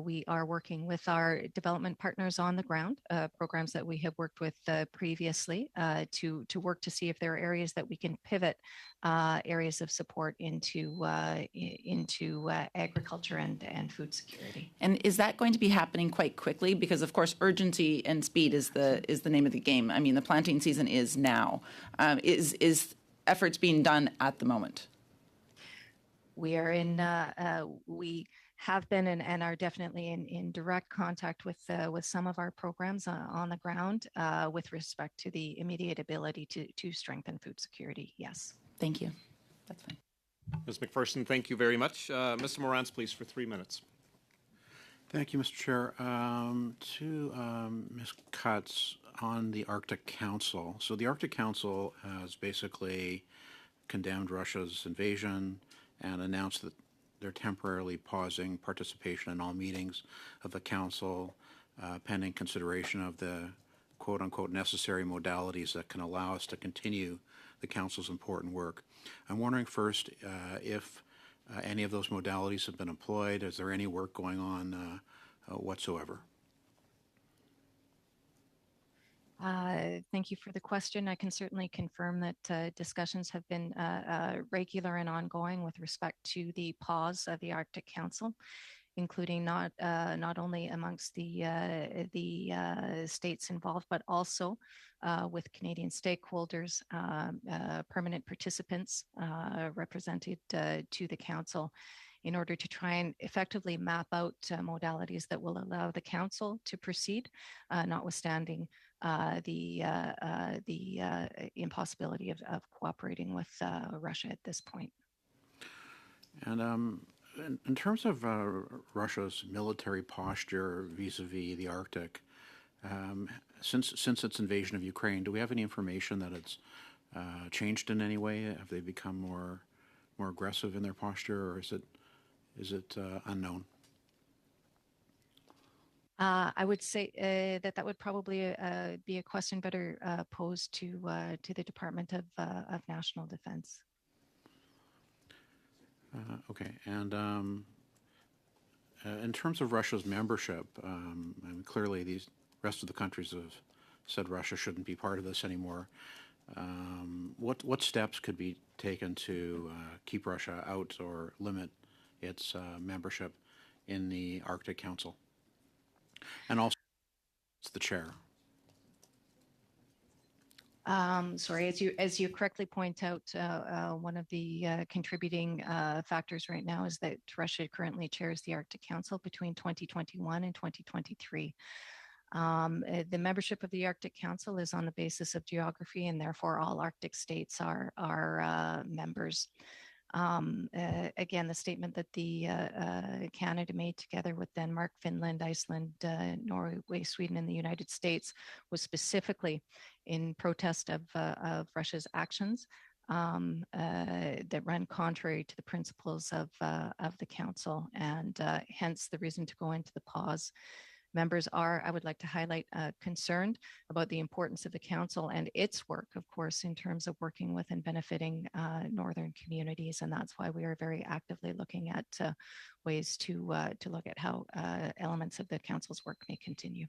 We are working with our development partners on the ground, programs that we have worked with previously, to work to see if there are areas that we can pivot areas of support into agriculture and food security. And is that going to be happening quite quickly? Because of course, urgency and speed is the name of the game. I mean, the planting season is now. Is efforts being done at the moment? We are we have been and are definitely in direct contact with some of our programs on the ground with respect to the immediate ability to strengthen food security. Yes. Thank you. That's fine. Ms. McPherson, thank you very much. Mr. Morantz, please, for 3 minutes. Thank you, Mr. Chair. To Ms. Cutts on the Arctic Council. So the Arctic Council has basically condemned Russia's invasion and announced that they're temporarily pausing participation in all meetings of the Council pending consideration of the quote-unquote necessary modalities that can allow us to continue the Council's important work. I'm wondering first if any of those modalities have been employed. Is there any work going on whatsoever? Thank you for the question. I can certainly confirm that discussions have been regular and ongoing with respect to the pause of the Arctic Council, including not only amongst the states involved, but also with Canadian stakeholders, permanent participants represented to the Council, in order to try and effectively map out modalities that will allow the Council to proceed, notwithstanding the impossibility of cooperating with Russia at this point. And in terms of Russia's military posture vis-a-vis the Arctic, since its invasion of Ukraine, do we have any information that it's changed in any way? Have they become more aggressive in their posture, or is it unknown? I would say that would probably be a question better posed to the Department of National Defense. Okay, and in terms of Russia's membership, I mean, clearly these rest of the countries have said Russia shouldn't be part of this anymore. What steps could be taken to keep Russia out or limit its membership in the Arctic Council? And also, it's the chair. Sorry, as you correctly point out, one of the contributing factors right now is that Russia currently chairs the Arctic Council between 2021 and 2023. The membership of the Arctic Council is on the basis of geography, and therefore all Arctic states are members. Again, the statement that the Canada made together with Denmark, Finland, Iceland, Norway, Sweden, and the United States was specifically in protest of Russia's actions that run contrary to the principles of the Council, and hence the reason to go into the pause. Members are, I would like to highlight, concerned about the importance of the Council and its work, of course, in terms of working with and benefiting northern communities. And that's why we are very actively looking at ways to look at how elements of the Council's work may continue.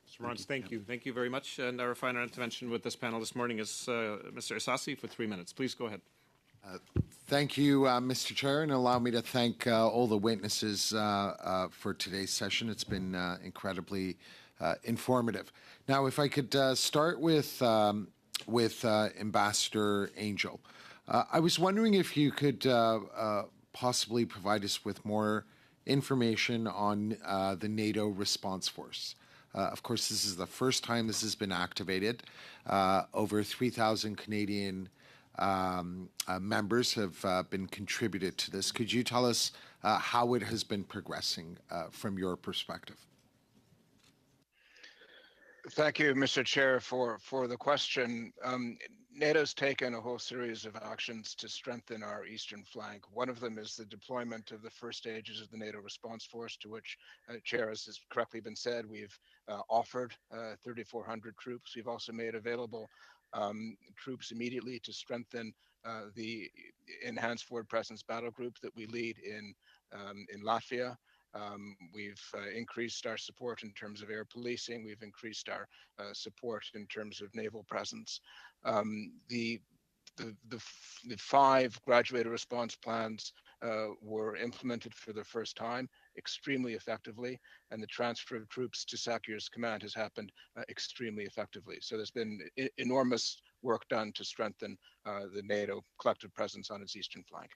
Mr. Morantz, thank you. Thank you very much. And our final intervention with this panel this morning is Mr. Isasi for 3 minutes. Please go ahead. Thank you, Mr. Chair, and allow me to thank all the witnesses for today's session. It's been incredibly informative. Now, if I could start with Ambassador Angel, I was wondering if you could possibly provide us with more information on the NATO response force. Of course, this is the first time this has been activated. Over 3,000 Canadian members have been contributed to this. Could you tell us how it has been progressing from your perspective? Thank you, Mr. Chair, for the question. NATO's taken a whole series of actions to strengthen our eastern flank. One of them is the deployment of the first stages of the NATO response force, to which, Chair, as has correctly been said, we've offered 3,400 troops. We've also made available troops immediately to strengthen the enhanced forward presence battle group that we lead in in Latvia. We've increased our support in terms of air policing. We've increased our support in terms of naval presence. The 5 graduated response plans were implemented for the first time extremely effectively, and the transfer of troops to SACEUR's command has happened extremely effectively. So there's been enormous work done to strengthen the NATO collective presence on its eastern flank.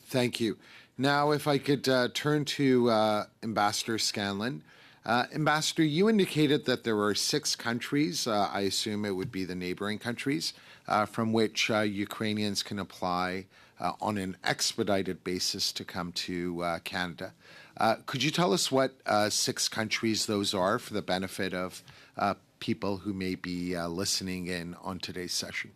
Thank you. Now, if I could turn to Ambassador Scanlon. Ambassador, you indicated that there were 6 countries, I assume it would be the neighboring countries, from which Ukrainians can apply on an expedited basis to come to Canada. Could you tell us what 6 countries those are for the benefit of people who may be listening in on today's session?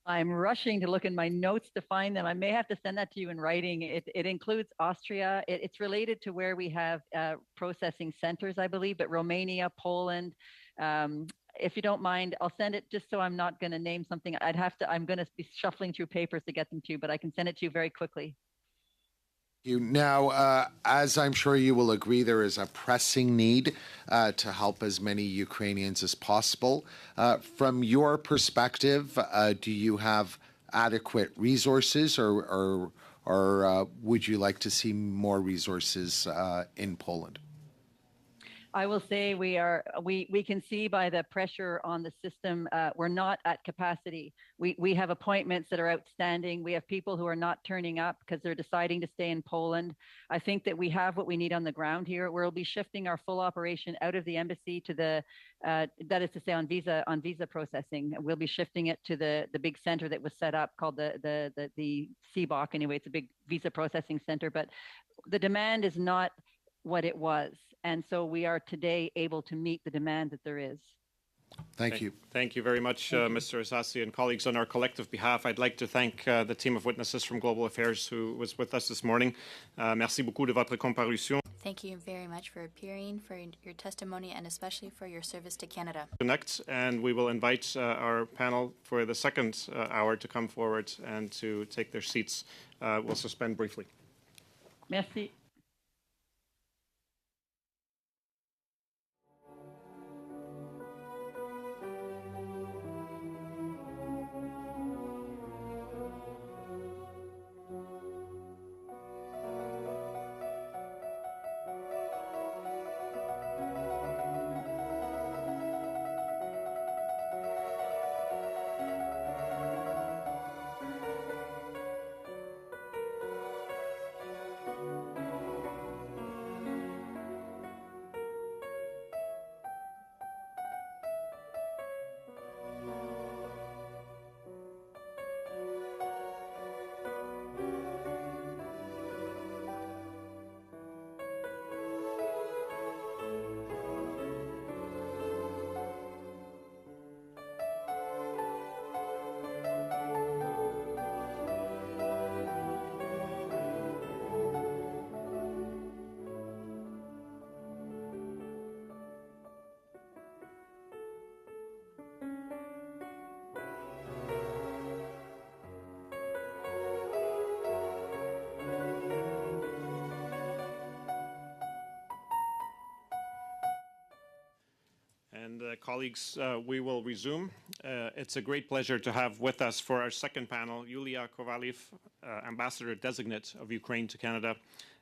I'm rushing to look in my notes to find them. I may have to send that to you in writing. It includes Austria. It's related to where we have processing centers, I believe, but Romania, Poland. If you don't mind, I'll send it just so I'm not going to name something. I'm going to be shuffling through papers to get them to you, but I can send it to you very quickly. Now, as I'm sure you will agree, there is a pressing need to help as many Ukrainians as possible. From your perspective, do you have adequate resources, or would you like to see more resources in Poland? I will say we can see by the pressure on the system, we're not at capacity. We have appointments that are outstanding. We have people who are not turning up because they're deciding to stay in Poland. I think that we have what we need on the ground here. We'll be shifting our full operation out of the embassy to the, that is to say on visa processing. We'll be shifting it to the big center that was set up called the CBOC. Anyway, it's a big visa processing center, but the demand is not what it was. And so we are today able to meet the demand that there is. Thank you. Thank you very much, Mr. Assassi, and colleagues. On our collective behalf, I'd like to thank the team of witnesses from Global Affairs who was with us this morning. Merci beaucoup de votre comparution. Thank you very much for appearing, for your testimony, and especially for your service to Canada. Connect, and we will invite our panel for the second hour to come forward and to take their seats. We'll suspend briefly. Merci. Colleagues, we will resume. It's a great pleasure to have with us for our second panel, Yulia Kovaliv, Ambassador Designate of Ukraine to Canada,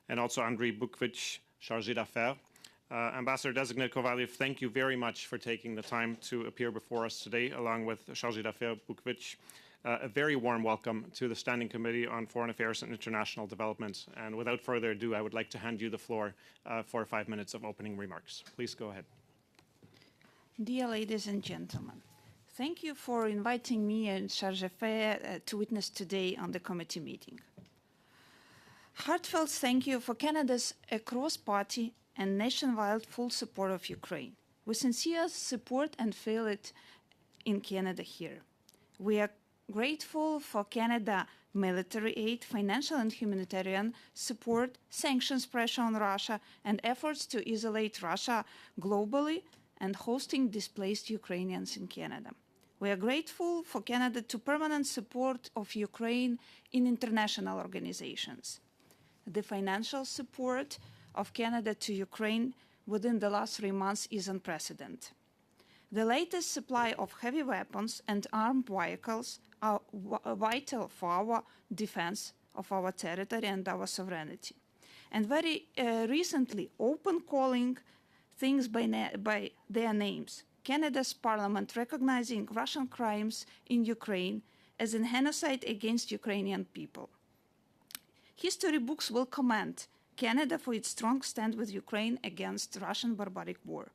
and also Andriy Bukvich, Chargé d'Affaires. Ambassador Designate Kovaliv, thank you very much for taking the time to appear before us today, along with Chargé d'Affaires Bukvich. A very warm welcome to the Standing Committee on Foreign Affairs and International Development. And without further ado, I would like to hand you the floor for 5 minutes of opening remarks. Please go ahead. Dear ladies and gentlemen, thank you for inviting me and Chargé d'Affaires to witness today on the committee meeting. Heartfelt thank you for Canada's cross-party and nationwide full support of Ukraine. We sincerely support and feel it in Canada here. We are grateful for Canada military aid, financial and humanitarian support, sanctions pressure on Russia, and efforts to isolate Russia globally and hosting displaced Ukrainians in Canada. We are grateful for Canada to permanent support of Ukraine in international organizations. The financial support of Canada to Ukraine within the last 3 months is unprecedented. The latest supply of heavy weapons and armed vehicles are vital for our defense of our territory and our sovereignty. And very recently, open calling things by their names. Canada's parliament recognizing Russian crimes in Ukraine as a genocide against Ukrainian people. History books will commend Canada for its strong stand with Ukraine against Russian barbaric war.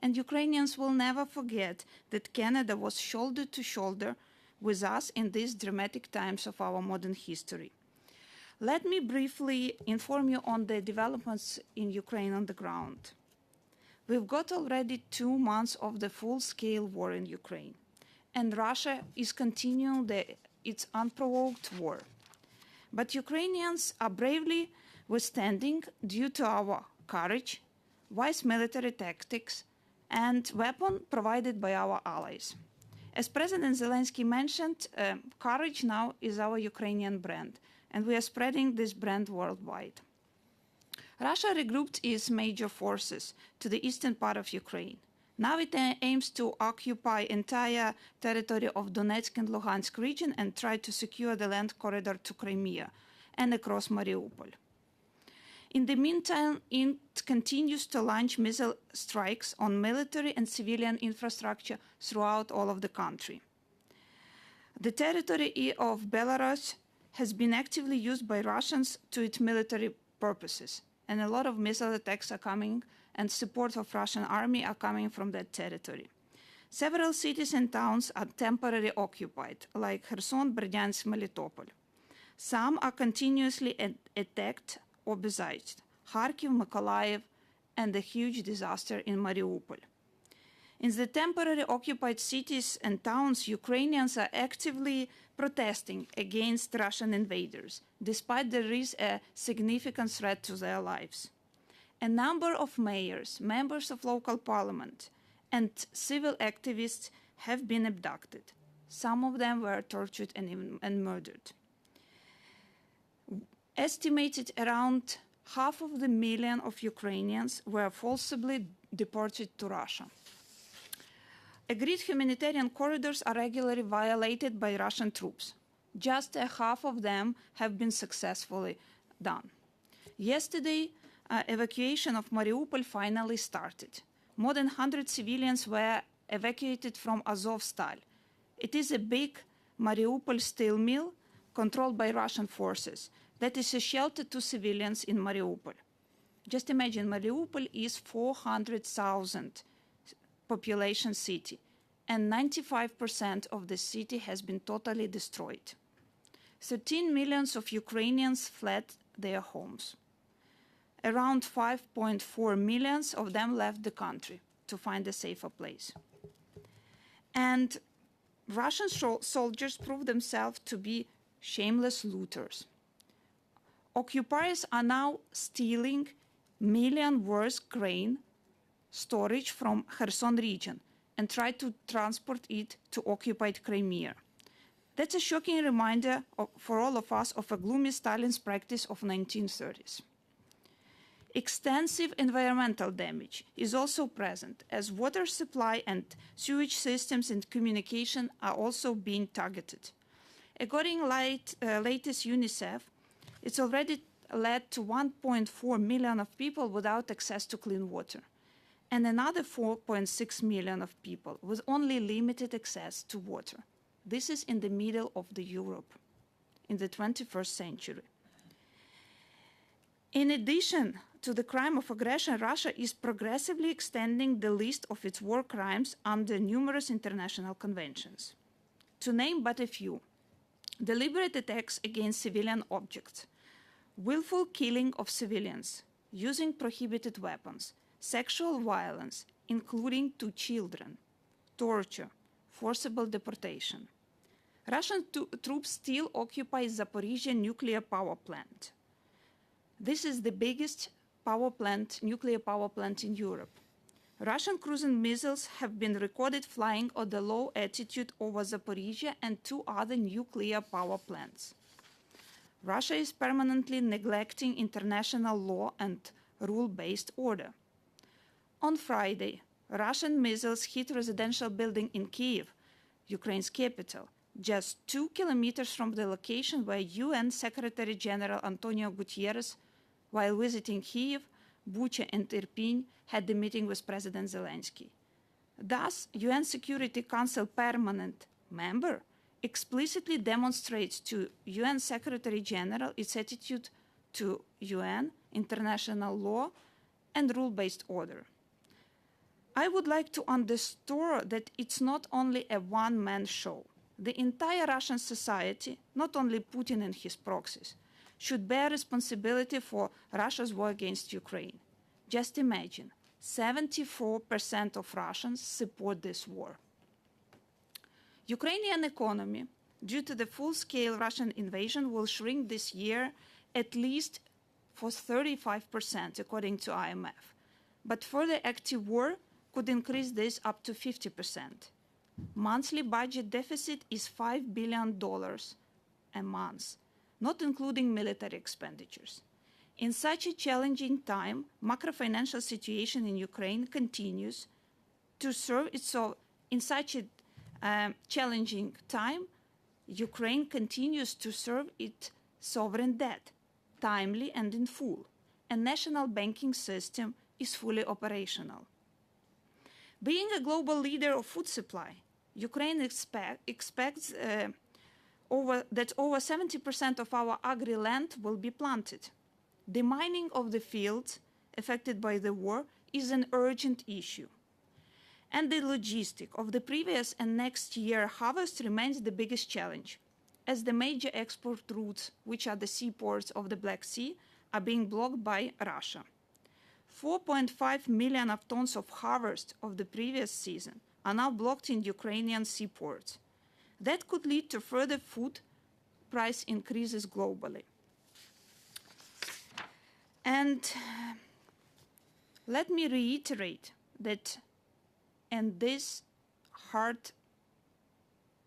And Ukrainians will never forget that Canada was shoulder to shoulder with us in these dramatic times of our modern history. Let me briefly inform you on the developments in Ukraine on the ground. We've got already 2 months of the full-scale war in Ukraine, and Russia is continuing its unprovoked war. But Ukrainians are bravely withstanding due to our courage, wise military tactics, and weapons provided by our allies. As President Zelensky mentioned, courage now is our Ukrainian brand, and we are spreading this brand worldwide. Russia regrouped its major forces to the eastern part of Ukraine. Now it aims to occupy entire territory of Donetsk and Luhansk region and try to secure the land corridor to Crimea and across Mariupol. In the meantime, it continues to launch missile strikes on military and civilian infrastructure throughout all of the country. The territory of Belarus has been actively used by Russians to its military purposes, and a lot of missile attacks are coming and support of Russian army are coming from that territory. Several cities and towns are temporarily occupied, like Kherson, Berdyansk, Melitopol. Some are continuously attacked or besieged, Kharkiv, Mykolaiv, and the huge disaster in Mariupol. In the temporarily occupied cities and towns, Ukrainians are actively protesting against Russian invaders, despite there is a significant threat to their lives. A number of mayors, members of local parliament, and civil activists have been abducted. Some of them were tortured and murdered. Estimated around 500,000 of Ukrainians were forcibly deported to Russia. Agreed humanitarian corridors are regularly violated by Russian troops. Just half of them have been successfully done. Yesterday, evacuation of Mariupol finally started. More than 100 civilians were evacuated from Azovstal. It is a big Mariupol steel mill controlled by Russian forces that is a shelter to civilians in Mariupol. Just imagine, Mariupol is 400,000 population city, and 95% of the city has been totally destroyed. 13 million of Ukrainians fled their homes. Around 5.4 million of them left the country to find a safer place. And Russian soldiers proved themselves to be shameless looters. Occupiers are now stealing million worth grain storage from Kherson region and try to transport it to occupied Crimea. That's a shocking reminder for all of us of a gloomy Stalin's practice of 1930s. Extensive environmental damage is also present, as water supply and sewage systems and communication are also being targeted. According to latest UNICEF, it's already led to 1.4 million of people without access to clean water, and another 4.6 million of people with only limited access to water. This is in the middle of the Europe in the 21st century. In addition to the crime of aggression, Russia is progressively extending the list of its war crimes under numerous international conventions. To name but a few: deliberate attacks against civilian objects, willful killing of civilians, using prohibited weapons, sexual violence, including to children, torture, forcible deportation. Russian troops still occupy Zaporizhzhia nuclear power plant. This is the biggest nuclear power plant in Europe. Russian cruise missiles have been recorded flying at a low altitude over Zaporizhia and 2 other nuclear power plants. Russia is permanently neglecting international law and rule-based order. On Friday, Russian missiles hit a residential building in Kyiv, Ukraine's capital, just 2 kilometers from the location where UN Secretary General Antonio Guterres, while visiting Kyiv, Bucha and Irpin, had a meeting with President Zelensky. Thus, UN Security Council permanent member explicitly demonstrates to UN Secretary General its attitude to UN, international law, and rule-based order. I would like to underscore that it's not only a one-man show. The entire Russian society, not only Putin and his proxies, should bear responsibility for Russia's war against Ukraine. Just imagine, 74% of Russians support this war. Ukrainian economy, due to the full-scale Russian invasion, will shrink this year at least for 35%, according to IMF. But further active war could increase this up to 50%. Monthly budget deficit is $5 billion a month, not including military expenditures. In such a challenging time, macro-financial situation in Ukraine continues to serve its in such a challenging time, Ukraine continues to serve its sovereign debt timely and in full, and national banking system is fully operational. Being a global leader of food supply, Ukraine expects that over 70% of our agri-land will be planted. The mining of the fields affected by the war is an urgent issue. And the logistic of the previous and next year harvest remains the biggest challenge, as the major export routes, which are the seaports of the Black Sea, are being blocked by Russia. 4.5 million of tons of harvest of the previous season are now blocked in Ukrainian seaports. That could lead to further food price increases globally. And let me reiterate that in this hard,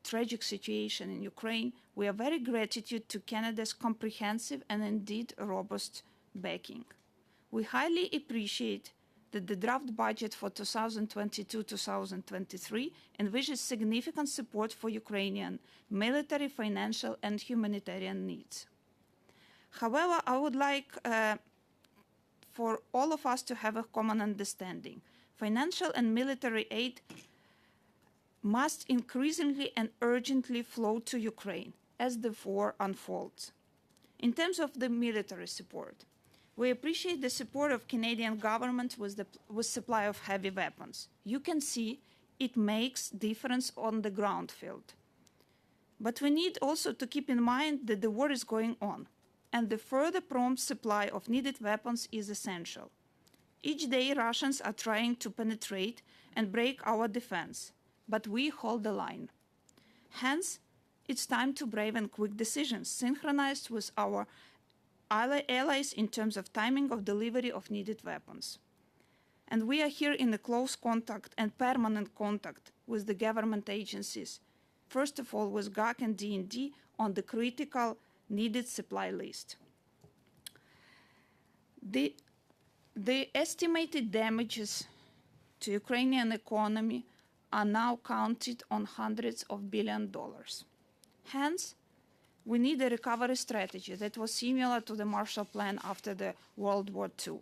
tragic situation in Ukraine, we are very grateful to Canada's comprehensive and indeed robust backing. We highly appreciate that the draft budget for 2022-2023 envisions significant support for Ukrainian military, financial, and humanitarian needs. However, I would like for all of us to have a common understanding. Financial and military aid must increasingly and urgently flow to Ukraine as the war unfolds. In terms of the military support, we appreciate the support of Canadian government with supply of heavy weapons. You can see it makes difference on the ground field. But we need also to keep in mind that the war is going on, and the further prompt supply of needed weapons is essential. Each day, Russians are trying to penetrate and break our defense, but we hold the line. Hence, it's time to brave and quick decisions, synchronized with our allies in terms of timing of delivery of needed weapons. And we are here in a close contact and permanent contact with the government agencies, first of all with GAC and D&D on the critical needed supply list. The estimated damages to Ukrainian economy are now counted on hundreds of billions of dollars. Hence, we need a recovery strategy that was similar to the Marshall Plan after the World War II.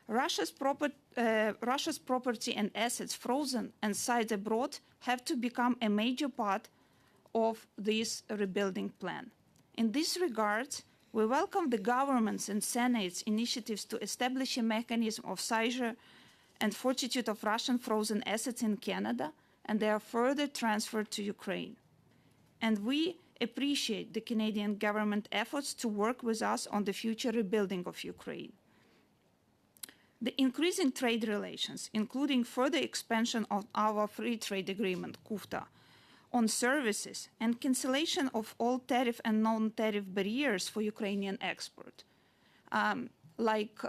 Russia's property and assets frozen and sites abroad have to become a major part of this rebuilding plan. In this regard, we welcome the government's and Senate's initiatives to establish a mechanism of seizure and forfeiture of Russian frozen assets in Canada, and they are further transferred to Ukraine. And we appreciate the Canadian government efforts to work with us on the future rebuilding of Ukraine. The increasing trade relations, including further expansion of our free trade agreement, CUFTA, on services and cancellation of all tariff and non-tariff barriers for Ukrainian export, like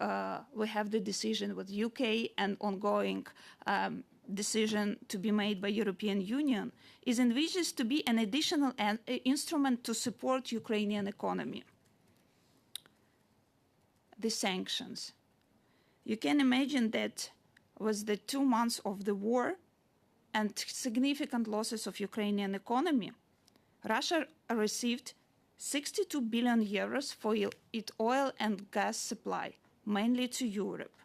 we have the decision with UK and ongoing decision to be made by European Union, is envisaged to be an additional instrument to support Ukrainian economy. The sanctions. You can imagine that with the 2 months of the war and significant losses of Ukrainian economy, Russia received 62 billion euros for its oil and gas supply, mainly to Europe.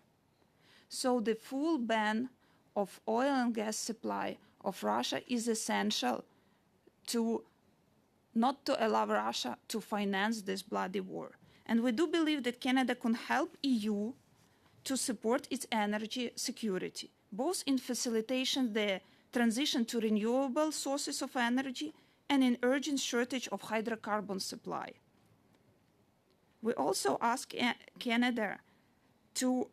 So the full ban of oil and gas supply of Russia is essential to not to allow Russia to finance this bloody war. And we do believe that Canada can help EU to support its energy security, both in facilitation the transition to renewable sources of energy and in urgent shortage of hydrocarbon supply. We also ask Canada to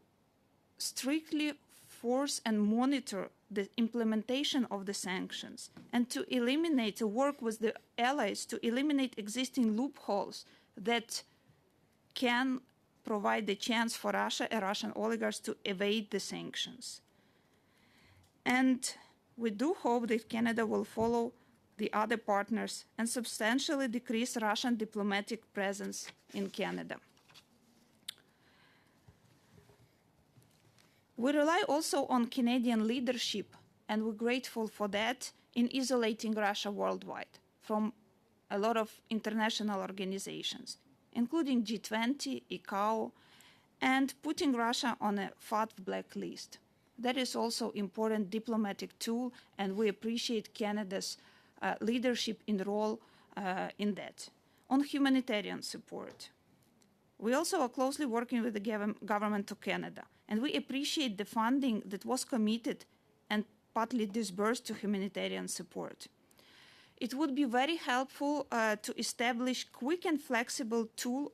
strictly force and monitor the implementation of the sanctions and to work with the allies to eliminate existing loopholes that can provide the chance for Russia and Russian oligarchs to evade the sanctions. And we do hope that Canada will follow the other partners and substantially decrease Russian diplomatic presence in Canada. We rely also on Canadian leadership, and we're grateful for that, in isolating Russia worldwide from a lot of international organizations, including G20, ICAO, and putting Russia on a FATF blacklist. That is also an important diplomatic tool, and we appreciate Canada's leadership in role in that. On humanitarian support, we also are closely working with the government of Canada, and we appreciate the funding that was committed and partly disbursed to humanitarian support. It would be very helpful to establish quick and flexible tool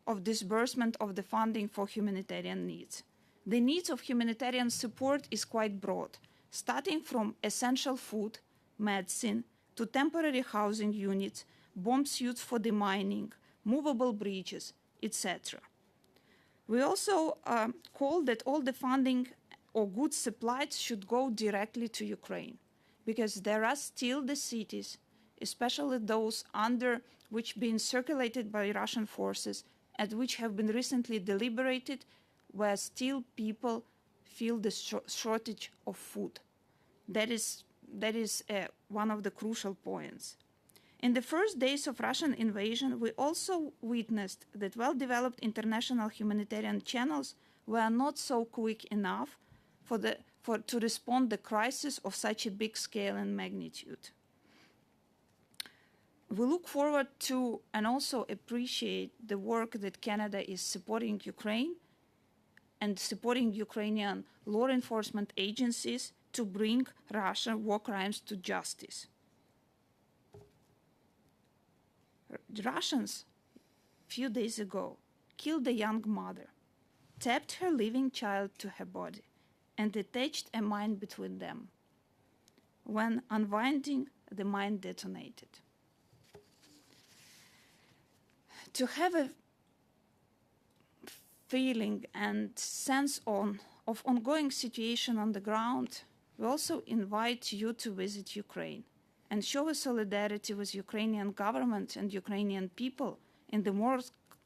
of disbursement of the funding for humanitarian needs. The needs of humanitarian support is quite broad, starting from essential food, medicine, to temporary housing units, bomb suits for demining, movable bridges, etc. We also call that all the funding or goods supplied should go directly to Ukraine, because there are still the cities, especially those under which being circulated by Russian forces and which have been recently deliberated, where still people feel the shortage of food. That is one of the crucial points. In the first days of Russian invasion, we also witnessed that well-developed international humanitarian channels were not so quick enough to respond to the crisis of such a big scale and magnitude. We look forward to and also appreciate the work that Canada is supporting Ukraine and supporting Ukrainian law enforcement agencies to bring Russian war crimes to justice. The Russians, a few days ago, killed a young mother, tapped her living child to her body, and attached a mine between them. When unwinding, the mine detonated. To have a feeling and sense of ongoing situation on the ground, we also invite you to visit Ukraine and show a solidarity with Ukrainian government and Ukrainian people in the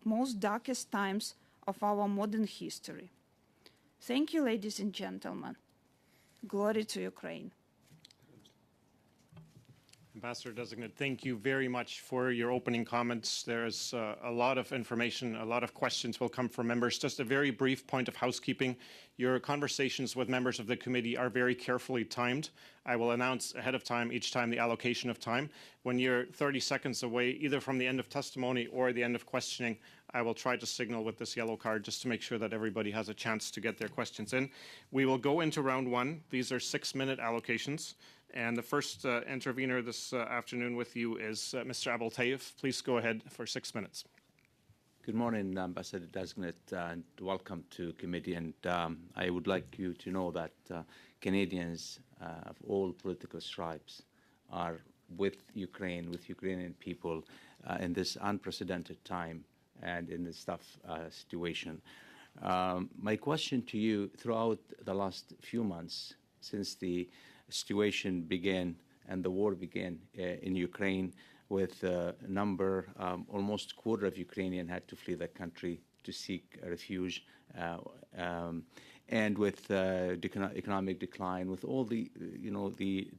most darkest times of our modern history. Thank you, ladies and gentlemen. Glory to Ukraine. Ambassador Designate, thank you very much for your opening comments. There's a lot of information, a lot of questions will come from members. Just a very brief point of housekeeping. Your conversations with members of the committee are very carefully timed. I will announce ahead of time each time the allocation of time. When you're 30 seconds away, either from the end of testimony or the end of questioning, I will try to signal with this yellow card just to make sure that everybody has a chance to get their questions in. We will go into round one. These are 6-minute allocations. And the first intervener this afternoon with you is Mr. Aboltayev. Please go ahead for 6 minutes. Good morning, Ambassador Designate, and welcome to committee. And I would like you to know that Canadians of all political stripes are with Ukraine, with Ukrainian people in this unprecedented time and in this tough situation. My question to you, throughout the last few months, since the situation began and the war began in Ukraine, with a number, almost a quarter of Ukrainians had to flee the country to seek refuge, and with economic decline, with all the,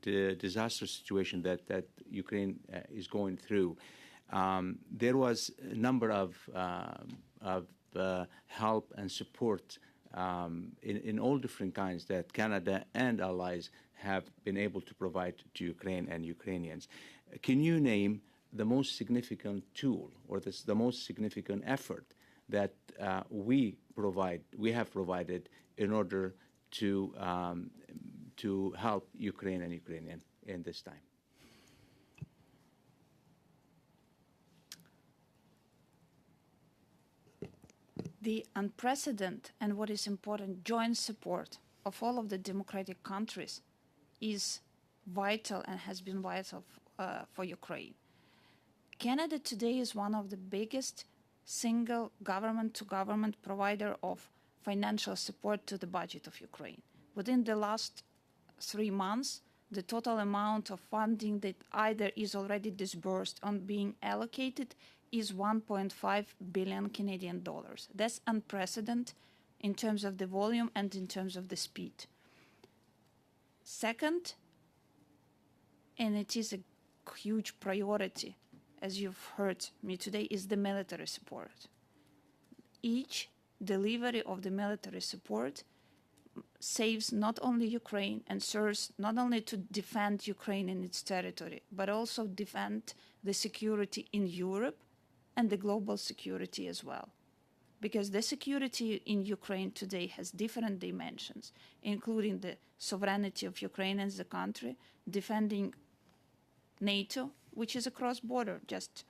the disastrous situation that Ukraine is going through, there was a number of help and support in all different kinds that Canada and allies have been able to provide to Ukraine and Ukrainians. Can you name the most significant tool or the most significant effort that we have provided in order to help Ukraine and Ukrainians in this time? The unprecedented and, what is important, joint support of all of the democratic countries is vital and has been vital for Ukraine. Canada today is one of the biggest single government-to-government provider of financial support to the budget of Ukraine. Within the last 3 months, the total amount of funding that either is already disbursed or being allocated is 1.5 billion Canadian dollars. That's unprecedented in terms of the volume and in terms of the speed. Second, and it is a huge priority, as you've heard me today, is the military support. Each delivery of the military support saves not only Ukraine and serves not only to defend Ukraine in its territory, but also defend the security in Europe and the global security as well. Because the security in Ukraine today has different dimensions, including the sovereignty of Ukraine as a country, defending NATO, which is across border, just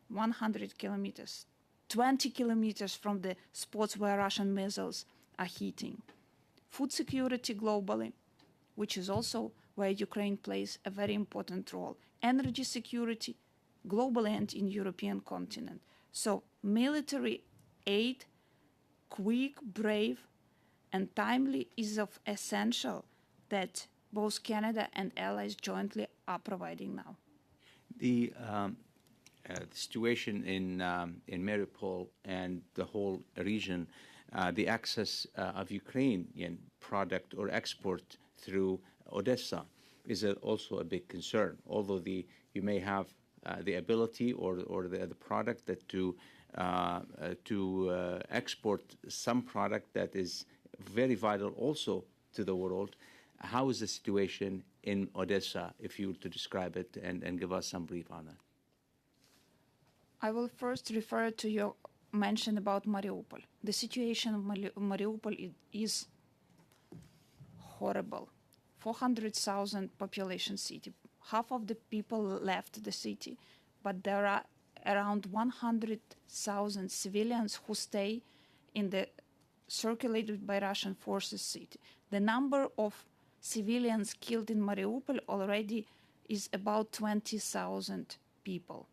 100 kilometers, 20 kilometers from the spots where Russian missiles are hitting. Food security globally, which is also where Ukraine plays a very important role. Energy security globally and in European continent. So military aid, quick, brave, and timely is of essential that both Canada and allies jointly are providing now. The situation in Mariupol and the whole region, the access of Ukrainian product or export through Odessa is also a big concern. Although you may have the ability or the product that to export some product that is very vital also to the world. How is the situation in Odessa, if you were to describe it and give us some brief on that? I will first refer to your mention about Mariupol. The situation of Mariupol is horrible. 400,000 population city. Half of the people left the city, but there are around 100,000 civilians who stay in the circulated by Russian forces city. The number of civilians killed in Mariupol already is about 20,000 people.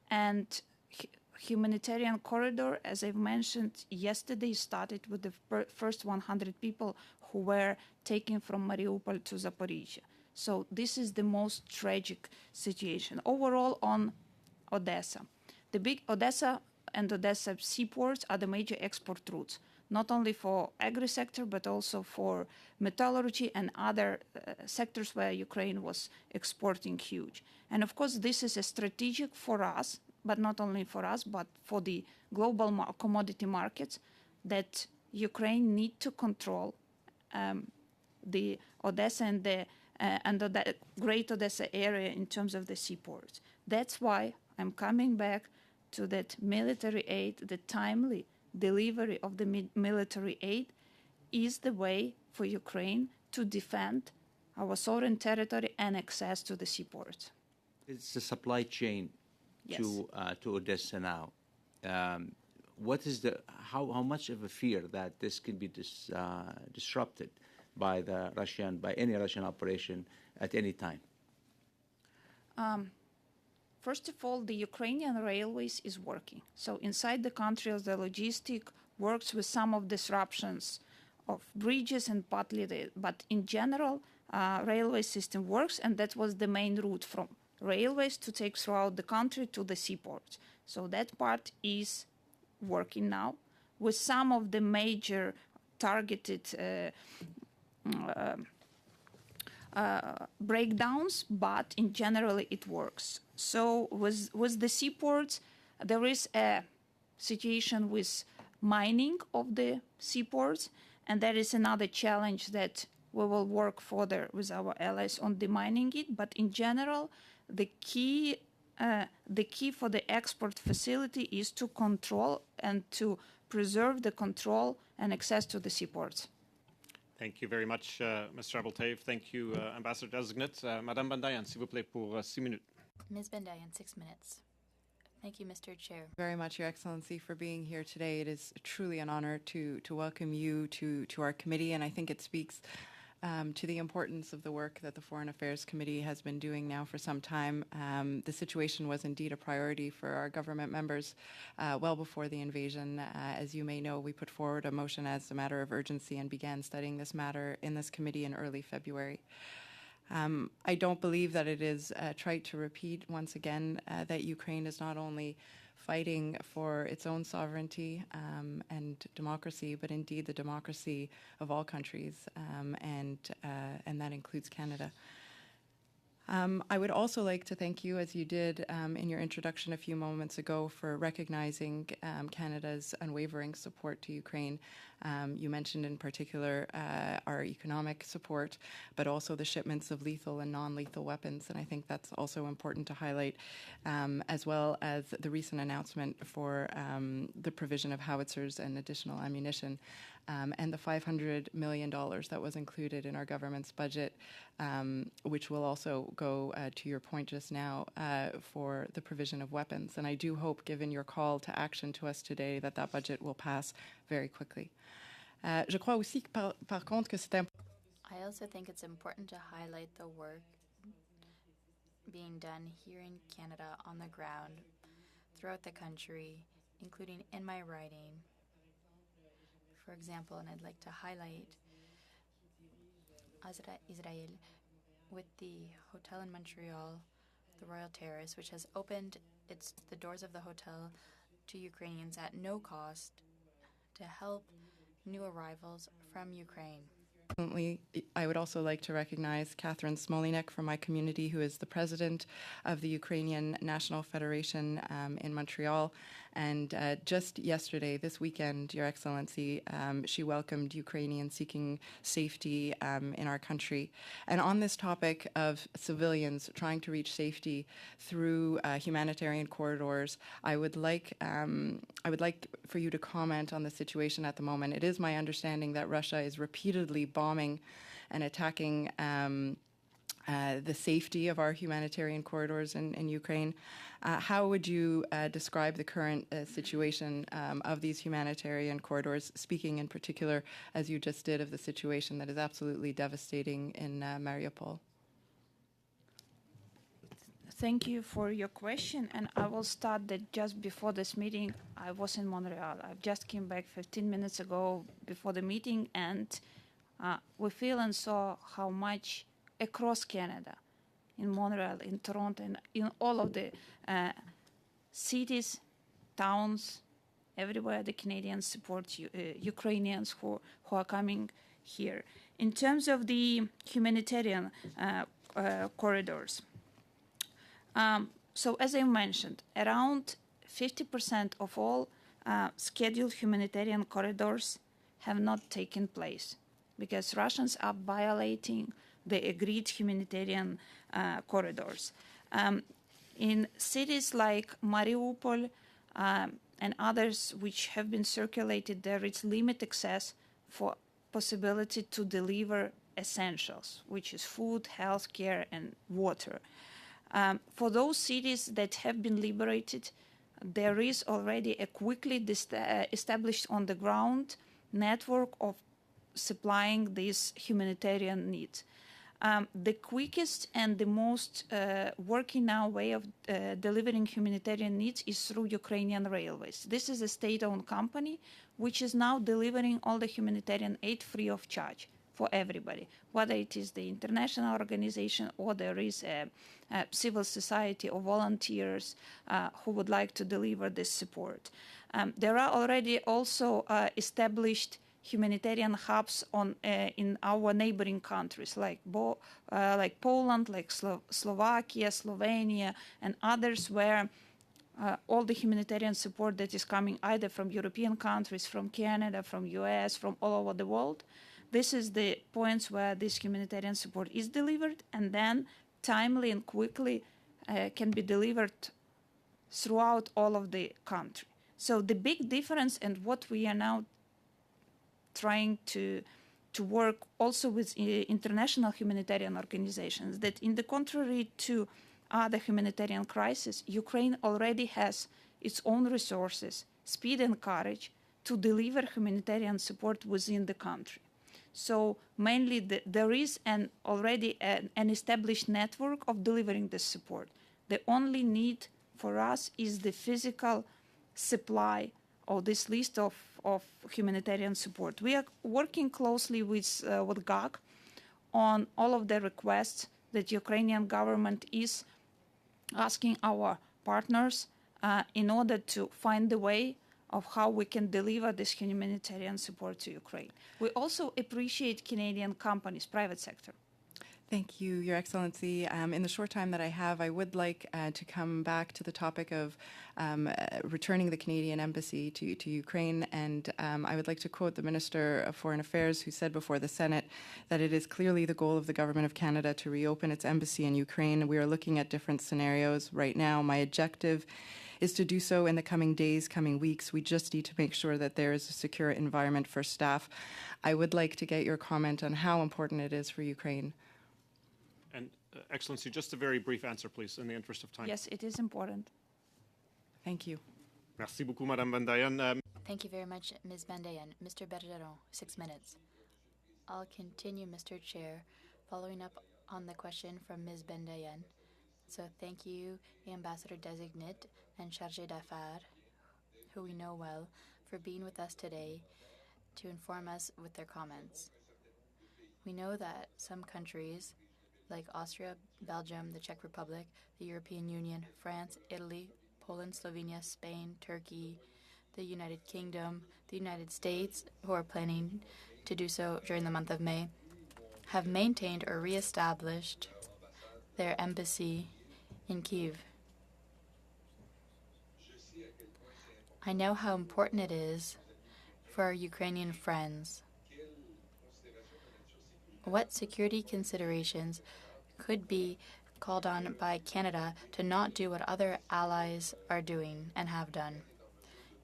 And humanitarian corridor, as I mentioned yesterday, started with the first 100 people who were taken from Mariupol to Zaporizhia. So this is the most tragic situation. Overall on Odessa, the big Odessa and Odessa seaports are the major export routes, not only for agri-sector, but also for metallurgy and other sectors where Ukraine was exporting huge. And of course, this is a strategic for us, but not only for us, but for the global commodity markets, that Ukraine need to control the Odessa and the Great Odessa area in terms of the seaports. That's why I'm coming back to that military aid, the timely delivery of the military aid is the way for Ukraine to defend our sovereign territory and access to the seaports. It's a supply chain to Odessa now. What is how much of a fear that this can be disrupted by any Russian operation at any time? First of all, the Ukrainian railways is working. So inside the country, the logistic works with some of disruptions of bridges and partly, but in general, railway system works, and that was the main route from railways to take throughout the country to the seaports. So that part is working now with some of the major targeted breakdowns, but in general it works. So with the seaports, there is a situation with mining of the seaports, and that is another challenge that we will work further with our allies on demining it. But in general, the key for the export facility is to control and to preserve the control and access to the seaports. Thank you very much, Mr. Abultayev. Thank you, Ambassador Designate. Madame Bandayan, s'il vous plaît, pour 6 minutes. Ms. Bandayan, 6 minutes. Thank you, Mr. Chair. Very much, Your Excellency, for being here today. It is truly an honor to welcome you to our committee, and I think it speaks to the importance of the work that the Foreign Affairs Committee has been doing now for some time. The situation was indeed a priority for our government members well before the invasion. As you may know, we put forward a motion as a matter of urgency and began studying this matter in this committee in early February. I don't believe that it is trite to repeat once again that Ukraine is not only fighting for its own sovereignty and democracy, but indeed the democracy of all countries, and that includes Canada. I would also like to thank you, as you did in your introduction a few moments ago, for recognizing Canada's unwavering support to Ukraine. You mentioned in particular our economic support, but also the shipments of lethal and non-lethal weapons, and I think that's also important to highlight, as well as the recent announcement for the provision of howitzers and additional ammunition, and the $500 million that was included in our government's budget, which will also go, to your point just now, for the provision of weapons. And I do hope, given your call to action to us today, that that budget will pass very quickly. Je crois aussi, par contre, que c'est important. I also think it's important to highlight the work being done here in Canada on the ground, throughout the country, including in my writing. For example, and I'd like to highlight Israel with the hotel in Montreal, the Royal Terrace, which has opened the doors of the hotel to Ukrainians at no cost to help new arrivals from Ukraine. I would also like to recognize Catherine Smolinek from my community, who is the president of the Ukrainian National Federation in Montreal. And just yesterday, this weekend, Your Excellency, she welcomed Ukrainians seeking safety in our country. And on this topic of civilians trying to reach safety through humanitarian corridors, I would like for you to comment on the situation at the moment. It is my understanding that Russia is repeatedly bombing and attacking the safety of our humanitarian corridors in Ukraine. How would you describe the current situation of these humanitarian corridors, speaking in particular, as you just did, of the situation that is absolutely devastating in Mariupol? Thank you for your question, and I will start that just before this meeting, I was in Montreal. I just came back 15 minutes ago before the meeting, and we feel and saw how much across Canada, in Montreal, in Toronto, and in all of the cities, towns, everywhere the Canadians support Ukrainians who are coming here. In terms of the humanitarian corridors, so as I mentioned, around 50% of all scheduled humanitarian corridors have not taken place because Russians are violating the agreed humanitarian corridors. In cities like Mariupol and others which have been circulated, there is limited access for possibility to deliver essentials, which is food, healthcare, and water. For those cities that have been liberated, there is already a quickly established on the ground network of supplying these humanitarian needs. The quickest and the most working now way of delivering humanitarian needs is through Ukrainian Railways. This is a state-owned company which is now delivering all the humanitarian aid free of charge for everybody, whether it is the international organization or there is a civil society or volunteers who would like to deliver this support. There are already also established humanitarian hubs in our neighboring countries like Poland, like Slovakia, Slovenia, and others, where all the humanitarian support that is coming either from European countries, from Canada, from US, from all over the world, this is the points where this humanitarian support is delivered and then timely and quickly can be delivered throughout all of the country. So the big difference and what we are now trying to work also with international humanitarian organizations, that in the contrary to other humanitarian crises, Ukraine already has its own resources, speed and courage to deliver humanitarian support within the country. So mainly there is already an established network of delivering this support. The only need for us is the physical supply of this list of humanitarian support. We are working closely with GAC on all of the requests that Ukrainian government is asking our partners in order to find the way of how we can deliver this humanitarian support to Ukraine. We also appreciate Canadian companies, private sector. Thank you, Your Excellency. In the short time that I have, I would like to come back to the topic of returning the Canadian Embassy to Ukraine. And I would like to quote the Minister of Foreign Affairs, who said before the Senate that it is clearly the goal of the Government of Canada to reopen its embassy in Ukraine. We are looking at different scenarios right now. My objective is to do so in the coming days, coming weeks. We just need to make sure that there is a secure environment for staff. I would like to get your comment on how important it is for Ukraine. And Excellency, just a very brief answer, please, in the interest of time. Yes, it is important. Thank you. Merci beaucoup, Madame Van Duyen. Thank you very much, Ms. Bandayan. Mr. Bergeron, 6 minutes. I'll continue, Mr. Chair, following up on the question from Ms. Bandayan. So thank you, the Ambassador Designate and Chargé d'Affaires, who we know well, for being with us today to inform us with their comments. We know that some countries, like Austria, Belgium, the Czech Republic, the European Union, France, Italy, Poland, Slovenia, Spain, Turkey, the United Kingdom, the United States, who are planning to do so during the month of May, have maintained or reestablished their embassy in Kyiv. I know how important it is for our Ukrainian friends. What security considerations could be called on by Canada to not do what other allies are doing and have done?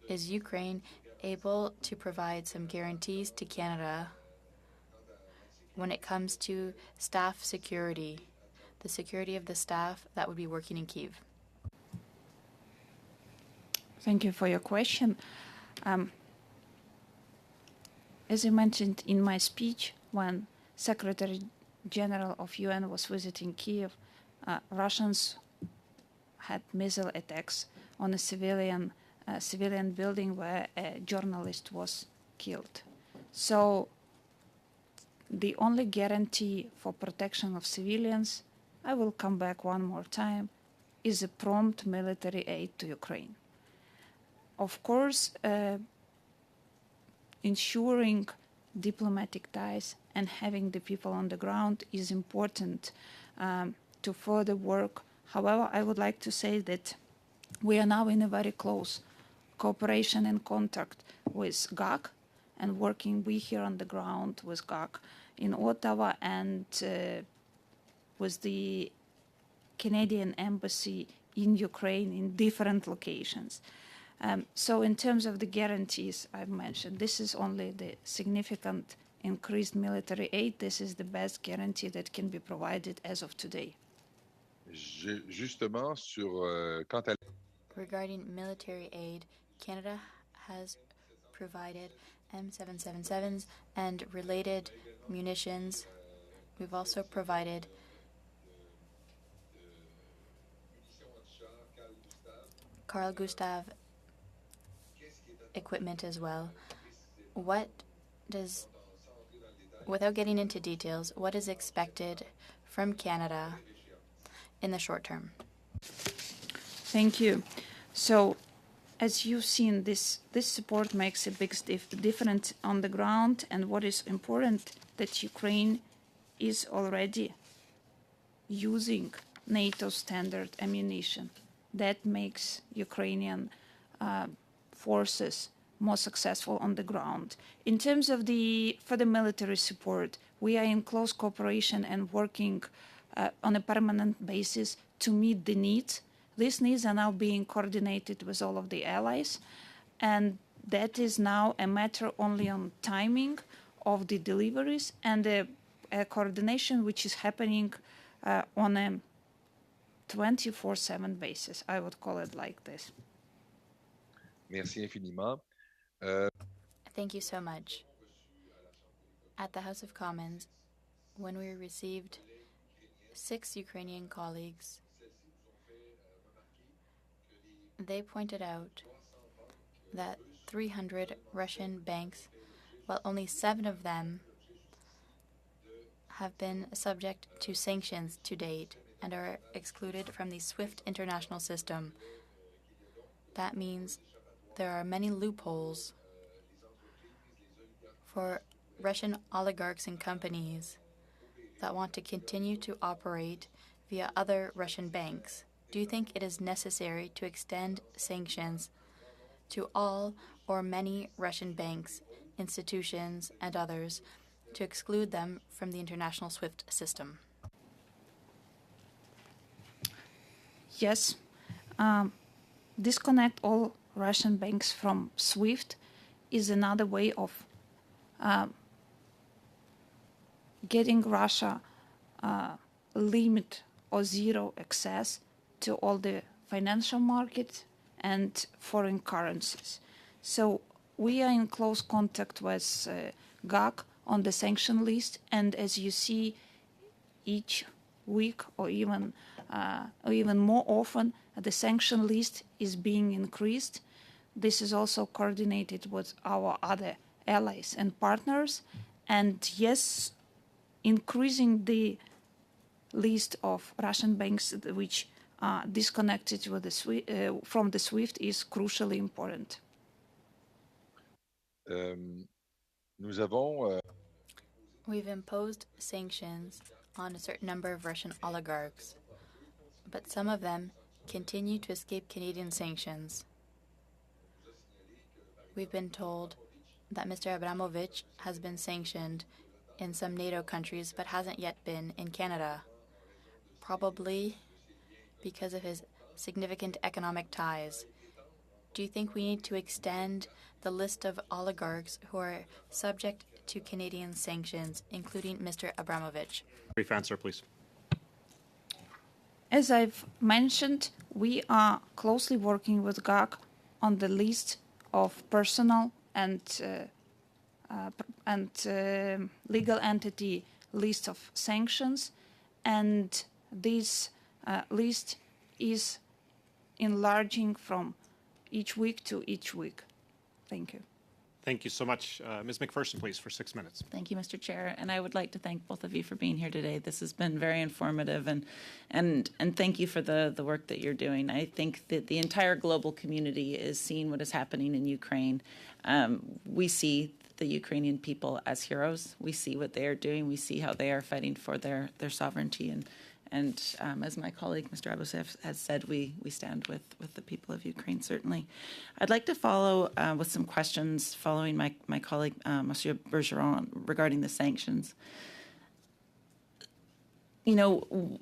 Is Ukraine able to provide some guarantees to Canada when it comes to staff security, the security of the staff that would be working in Kyiv? Thank you for your question. As I mentioned in my speech, when Secretary General of UN was visiting Kyiv, Russians had missile attacks on a civilian building where a journalist was killed. So the only guarantee for protection of civilians, I will come back one more time, is a prompt military aid to Ukraine. Of course, ensuring diplomatic ties and having the people on the ground is important to further work. However, I would like to say that we are now in a very close cooperation and contact with GAC and working we here on the ground with GAC in Ottawa and with the Canadian Embassy in Ukraine in different locations. So in terms of the guarantees I've mentioned, this is only the significant increased military aid. This is the best guarantee that can be provided as of today. Justement, regarding military aid, Canada has provided M777s and related munitions We've also provided Carl Gustav equipment as well. Without getting into details, what is expected from Canada in the short term? Thank you. So, as you've seen, this support makes a big difference on the ground, and what is important that Ukraine is already using NATO standard ammunition. That makes Ukrainian forces more successful on the ground. In terms of for the military support, we are in close cooperation and working on a permanent basis to meet the needs. These needs are now being coordinated with all of the allies, and that is now a matter only on timing of the deliveries and a coordination which is happening on a 24/7 basis. I would call it like this. Merci infiniment. Thank you so much. At the House of Commons, when we received 6 Ukrainian colleagues, they pointed out that 300 Russian banks, while only 7 of them have been subject to sanctions to date and are excluded from the SWIFT international system. That means there are many loopholes for Russian oligarchs and companies that want to continue to operate via other Russian banks. Do you think it is necessary to extend sanctions to all or many Russian banks, institutions, and others to exclude them from the international SWIFT system? Yes. Disconnect all Russian banks from SWIFT is another way of getting Russia limit or zero access to all the financial markets and foreign currencies. So we are in close contact with GAC on the sanction list, and as you see, each week or even more often, the sanction list is being increased. This is also coordinated with our other allies and partners. And yes, increasing the list of Russian banks which are disconnected with from the SWIFT is crucially important. We've imposed sanctions on a certain number of Russian oligarchs, but some of them continue to escape Canadian sanctions. We've been told that Mr. Abramovich has been sanctioned in some NATO countries but hasn't yet been in Canada, probably because of his significant economic ties. Do you think we need to extend the list of oligarchs who are subject to Canadian sanctions, including Mr. Abramovich? Brief answer, please. As I've mentioned, we are closely working with GAC on the list of personal and legal entity list of sanctions, and this list is enlarging from each week to each week. Thank you. Thank you so much. Ms. McPherson, please, for 6 minutes. Thank you, Mr. Chair. And I would like to thank both of you for being here today. This has been very informative, and thank you for the work that you're doing. I think that the entire global community is seeing what is happening in Ukraine. We see the Ukrainian people as heroes. We see what they are doing. We see how they are fighting for their sovereignty. And as my colleague, Mr. Abusev, has said, we stand with the people of Ukraine, certainly. I'd like to follow with some questions following my colleague, Monsieur Bergeron, regarding the sanctions. You know,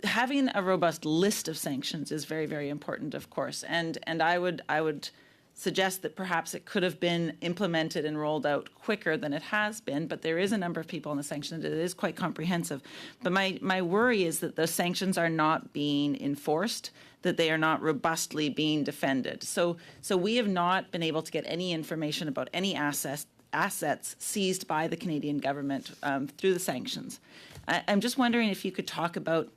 having a robust list of sanctions is very, very important, of course. And I would suggest that perhaps it could have been implemented and rolled out quicker than it has been, but there is a number of people on the sanctions. It is quite comprehensive. But my worry is that those sanctions are not being enforced, that they are not robustly being defended. So we have not been able to get any information about any assets seized by the Canadian government through the sanctions. I'm just wondering if you could talk about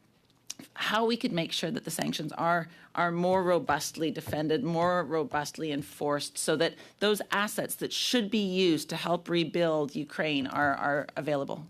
how we could make sure that the sanctions are more robustly defended, more robustly enforced, so that those assets that should be used to help rebuild Ukraine are available.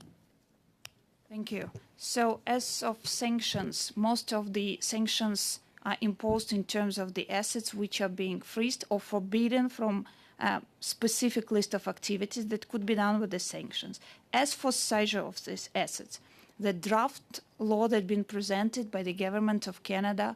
Thank you. So as of sanctions, most of the sanctions are imposed in terms of the assets which are being freezed or forbidden from a specific list of activities that could be done with the sanctions. As for seizure of these assets, the draft law that had been presented by the government of Canada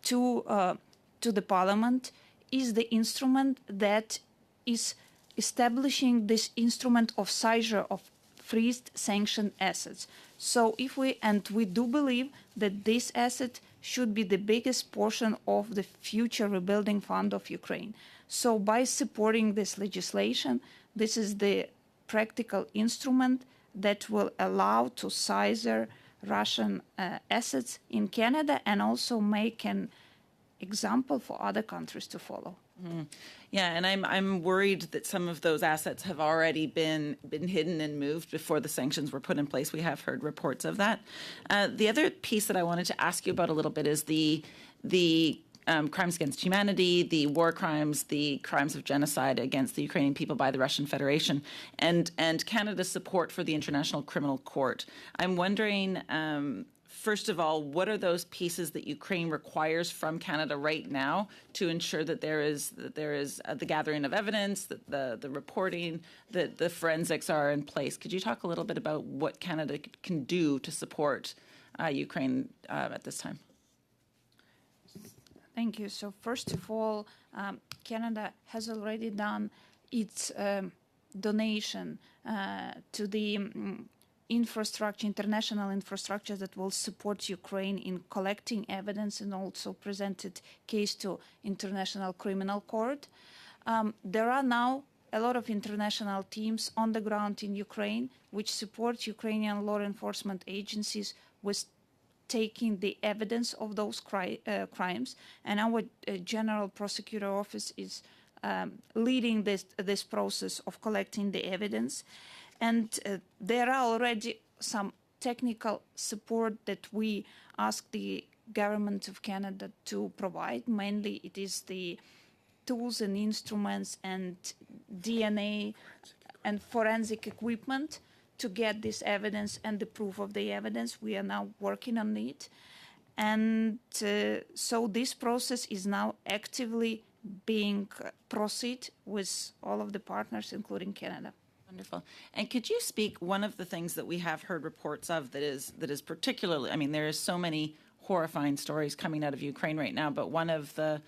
to the Parliament is the instrument that is establishing this instrument of seizure of freezed sanctioned assets. So we do believe that this asset should be the biggest portion of the future rebuilding fund of Ukraine. So by supporting this legislation, this is the practical instrument that will allow to seize Russian assets in Canada and also make an example for other countries to follow. Mm. Yeah, and I'm worried that some of those assets have already been hidden and moved before the sanctions were put in place. We have heard reports of that. The other piece that I wanted to ask you about a little bit is the crimes against humanity, the war crimes, the crimes of genocide against the Ukrainian people by the Russian Federation, and Canada's support for the International Criminal Court. I'm wondering, first of all, what are those pieces that Ukraine requires from Canada right now to ensure that there is the gathering of evidence, that the reporting, that the forensics are in place? Could you talk a little bit about what Canada can do to support Ukraine at this time? Thank you. So first of all, Canada has already done its donation to the international infrastructure that will support Ukraine in collecting evidence and also presented case to International Criminal Court. There are now a lot of international teams on the ground in Ukraine which support Ukrainian law enforcement agencies with taking the evidence of those crimes, and our General Prosecutor Office is leading this process of collecting the evidence. And there are already some technical support that we ask the Government of Canada to provide. Mainly it is the tools and instruments and DNA and forensic equipment to get this evidence and the proof of the evidence. We are now working on it. And so this process is now actively being proceed with all of the partners, including Canada. Wonderful. And could you speak, one of the things that we have heard reports of that is particularly, I mean, there is so many horrifying stories coming out of Ukraine right now, but one of the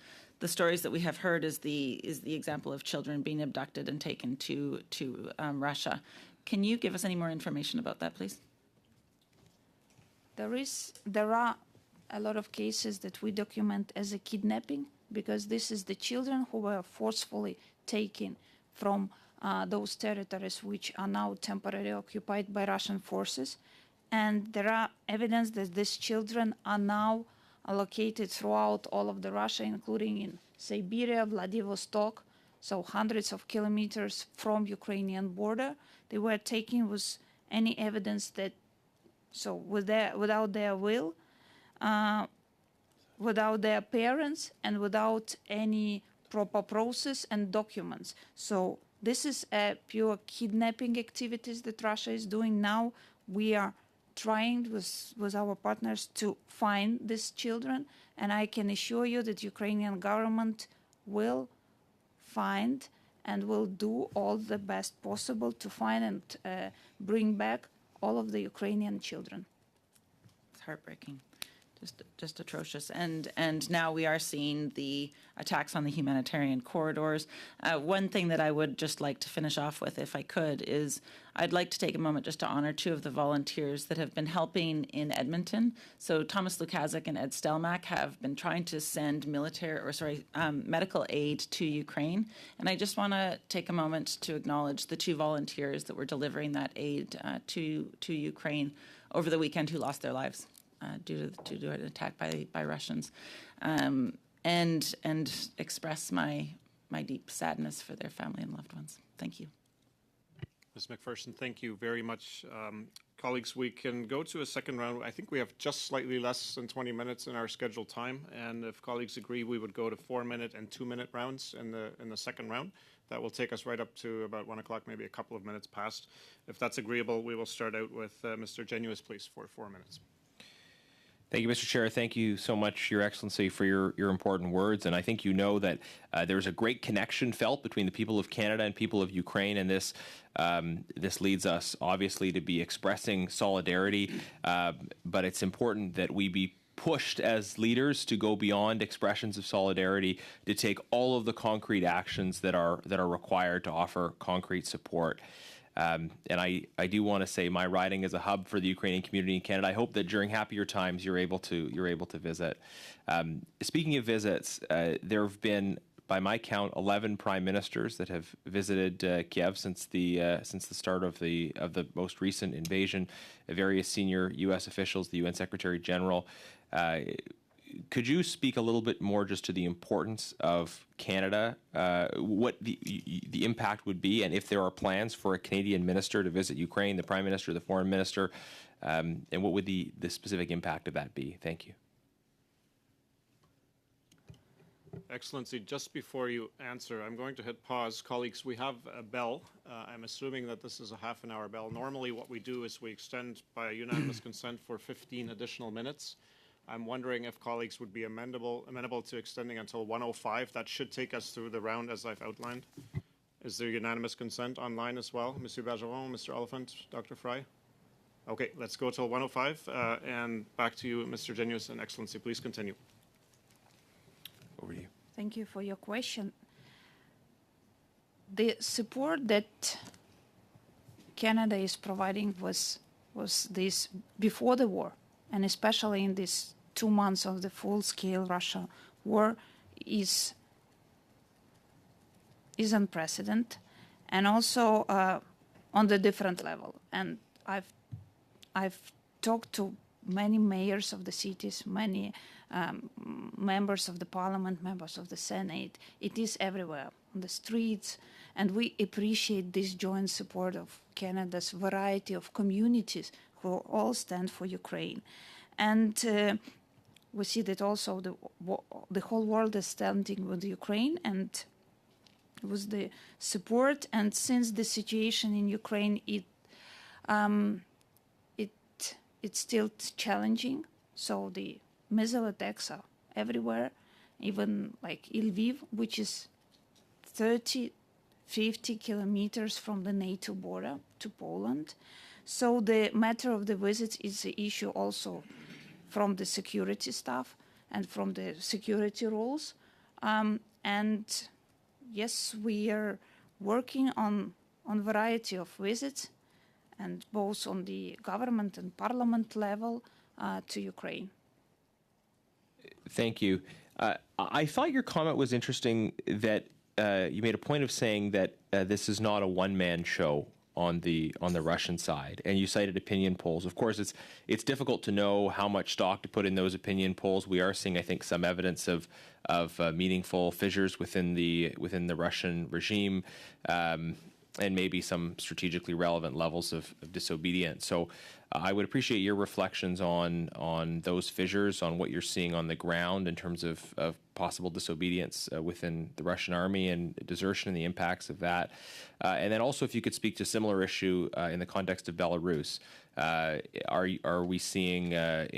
stories that we have heard is the example of children being abducted and taken to Russia. Can you give us any more information about that, please? There are a lot of cases that we document as a kidnapping, because this is the children who were forcefully taken from those territories which are now temporarily occupied by Russian forces. And there are evidence that these children are now located throughout all of the Russia, including in Siberia, Vladivostok, so hundreds of kilometers from Ukrainian border. They were taken with any evidence that, so without their will, without their parents, and without any proper process and documents. So this is a pure kidnapping activities that Russia is doing now. We are trying with our partners to find these children, and I can assure you that Ukrainian government will find and will do all the best possible to find and bring back all of the Ukrainian children. It's heartbreaking, just atrocious. And now we are seeing the attacks on the humanitarian corridors. One thing that I would just like to finish off with, if I could, is I'd like to take a moment just to honor two of the volunteers that have been helping in Edmonton. So Thomas Lukazik and Ed Stelmach have been trying to send medical aid to Ukraine. And I just want to take a moment to acknowledge the two volunteers that were delivering that aid to Ukraine over the weekend who lost their lives due to an attack by Russians, and express my deep sadness for their family and loved ones. Thank you. Ms. McPherson, thank you very much. Colleagues, we can go to a second round. I think we have just slightly less than 20 minutes in our scheduled time, and if colleagues agree, we would go to 4-minute and 2-minute rounds in the second round. That will take us right up to about 1 o'clock, maybe a couple of minutes past. If that's agreeable, we will start out with Mr. Genuis, please, for 4 minutes. Thank you, Mr. Chair. Thank you so much, Your Excellency, for your important words. And I think you know that there's a great connection felt between the people of Canada and people of Ukraine, and this leads us obviously to be expressing solidarity. But it's important that we be pushed as leaders to go beyond expressions of solidarity, to take all of the concrete actions that are required to offer concrete support. And I do want to say my riding is a hub for the Ukrainian community in Canada. I hope that during happier times you're able to visit. Speaking of visits, there have been, by my count, 11 prime ministers that have visited Kiev since the start of the most recent invasion. Various senior U.S. officials, the UN Secretary General. Could you speak a little bit more just to the importance of Canada, what the impact would be, and if there are plans for a Canadian minister to visit Ukraine, the Prime Minister, the Foreign Minister, and what would the specific impact of that be? Thank you. Excellency, just before you answer, I'm going to hit pause. Colleagues, we have a bell. I'm assuming that this is a half-an-hour bell. Normally what we do is we extend by unanimous consent for 15 additional minutes. I'm wondering if colleagues would be amenable to extending until 1:05. That should take us through the round as I've outlined. Is there unanimous consent online as well? Monsieur Bergeron, Mr. Oliphant, Dr. Fry? Okay, let's go till 1:05. And back to you, Mr. Genuis and Excellency. Please continue. Over to you. Thank you for your question. The support that Canada is providing was this before the war, and especially in these 2 months of the full-scale Russia war is unprecedented, and also on the different level. And I've talked to many mayors of the cities, many members of the parliament, members of the Senate. It is everywhere on the streets, and we appreciate this joint support of Canada's variety of communities who all stand for Ukraine. And we see that also the whole world is standing with Ukraine and with the support. And since the situation in Ukraine, it's still challenging. So the missile attacks are everywhere, even like Lviv, which is 50 kilometers from the NATO border to Poland. So the matter of the visits is the issue also from the security staff and from the security rules. And yes, we are working on variety of visits, and both on the government and parliament level to Ukraine. Thank you. I thought your comment was interesting that you made a point of saying that this is not a one-man show on the Russian side, and you cited opinion polls. Of course, it's difficult to know how much stock to put in those opinion polls. We are seeing, I think, some evidence of meaningful fissures within the Russian regime, and maybe some strategically relevant levels of disobedience. So I would appreciate your reflections on those fissures, on what you're seeing on the ground in terms of possible disobedience within the Russian army and desertion and the impacts of that. And then also if you could speak to a similar issue in the context of Belarus. Are we seeing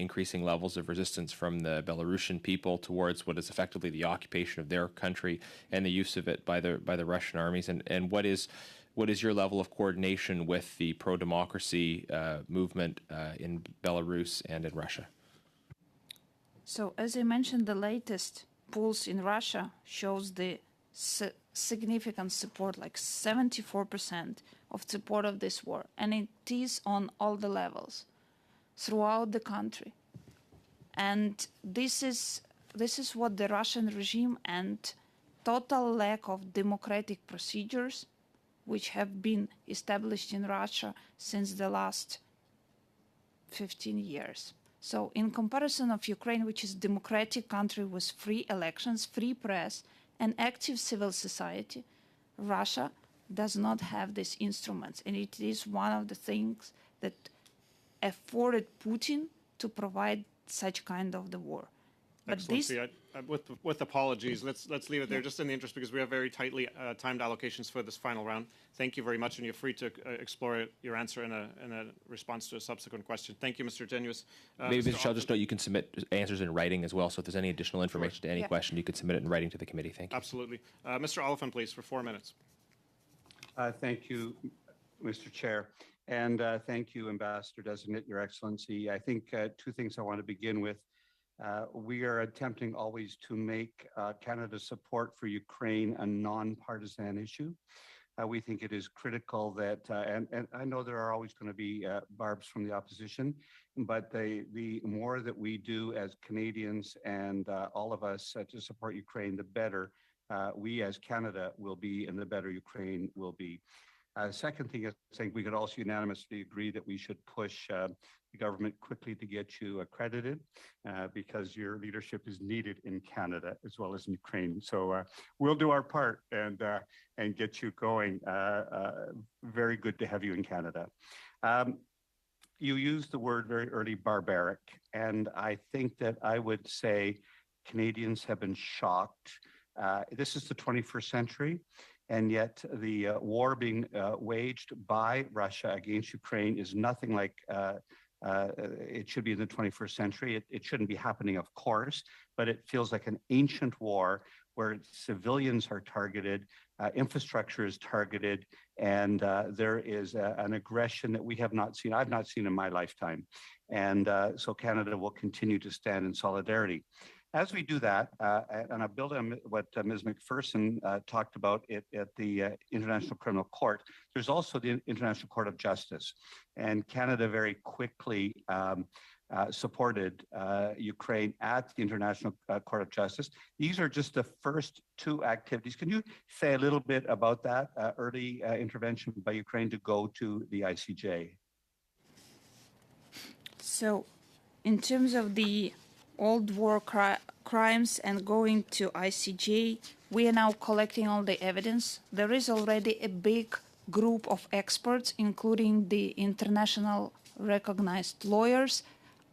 increasing levels of resistance from the Belarusian people towards what is effectively the occupation of their country and the use of it by the Russian armies? And what is your level of coordination with the pro-democracy movement in Belarus and in Russia? So, as I mentioned, the latest polls in Russia shows the significant support, like 74% of support of this war, and it is on all the levels throughout the country. And this is what the Russian regime and total lack of democratic procedures, which have been established in Russia since the last 15 years. So in comparison of Ukraine, which is a democratic country with free elections, free press, and active civil society, Russia does not have these instruments, and it is one of the things that afforded Putin to provide such kind of the war. But Excellency, with apologies, let's leave it there just in the interest because we have very tightly timed allocations for this final round. Thank you very much, and you're free to explore your answer in a response to a subsequent question. Thank you, Mr. Genuis. Maybe, Mr. Shell, just note you can submit answers in writing as well, so if there's any additional information to any question, you can submit it in writing to the committee. Thank you. Absolutely. Mr. Oliphant, please, for 4 minutes. Thank you, Mr. Chair. And thank you, Ambassador Designate, Your Excellency. I think two things I want to begin with. We are attempting always to make Canada's support for Ukraine a non-partisan issue. We think it is critical that, and I know there are always going to be barbs from the opposition, but the more that we do as Canadians and all of us to support Ukraine, the better we as Canada will be and the better Ukraine will be. Second thing, I think we could also unanimously agree that we should push the government quickly to get you accredited because your leadership is needed in Canada as well as in Ukraine. So we'll do our part and get you going. Very good to have you in Canada. You used the word very early, barbaric, and I think that I would say Canadians have been shocked. This is the 21st century. And yet the war being waged by Russia against Ukraine is nothing like it should be in the 21st century. It shouldn't be happening, of course, but it feels like an ancient war where civilians are targeted, infrastructure is targeted, and there is an aggression that we have not seen, I've not seen in my lifetime. And so Canada will continue to stand in solidarity. As we do that, and I build on what Ms. McPherson talked about at the International Criminal Court, there's also the International Court of Justice. And Canada very quickly supported Ukraine at the International Court of Justice. These are just the first two activities. Can you say a little bit about that early intervention by Ukraine to go to the ICJ? So, in terms of the old war crimes and going to ICJ, we are now collecting all the evidence. There is already a big group of experts, including the international recognized lawyers,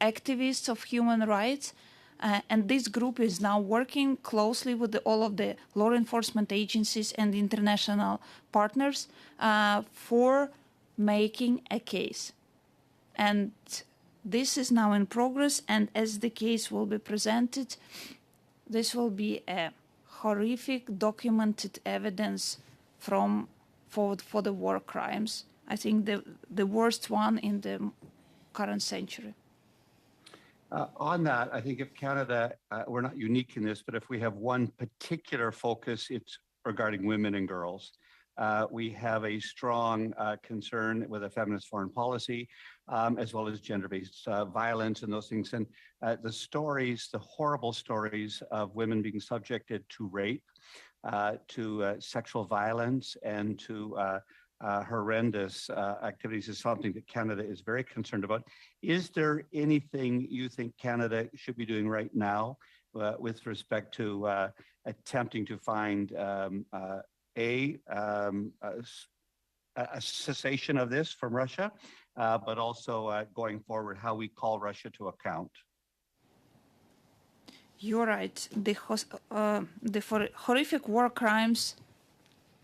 activists of human rights, and this group is now working closely with all of the law enforcement agencies and international partners for making a case. And this is now in progress, and as the case will be presented, this will be a horrific documented evidence for the war crimes. I think the worst one in the current century. On that, I think if Canada, we're not unique in this, but if we have one particular focus, it's regarding women and girls. We have a strong concern with a feminist foreign policy, as well as gender-based violence and those things. And the stories, the horrible stories of women being subjected to rape, to sexual violence, and to horrendous activities is something that Canada is very concerned about. Is there anything you think Canada should be doing right now with respect to attempting to find a cessation of this from Russia, but also going forward, how we call Russia to account? You're right. The horrific war crimes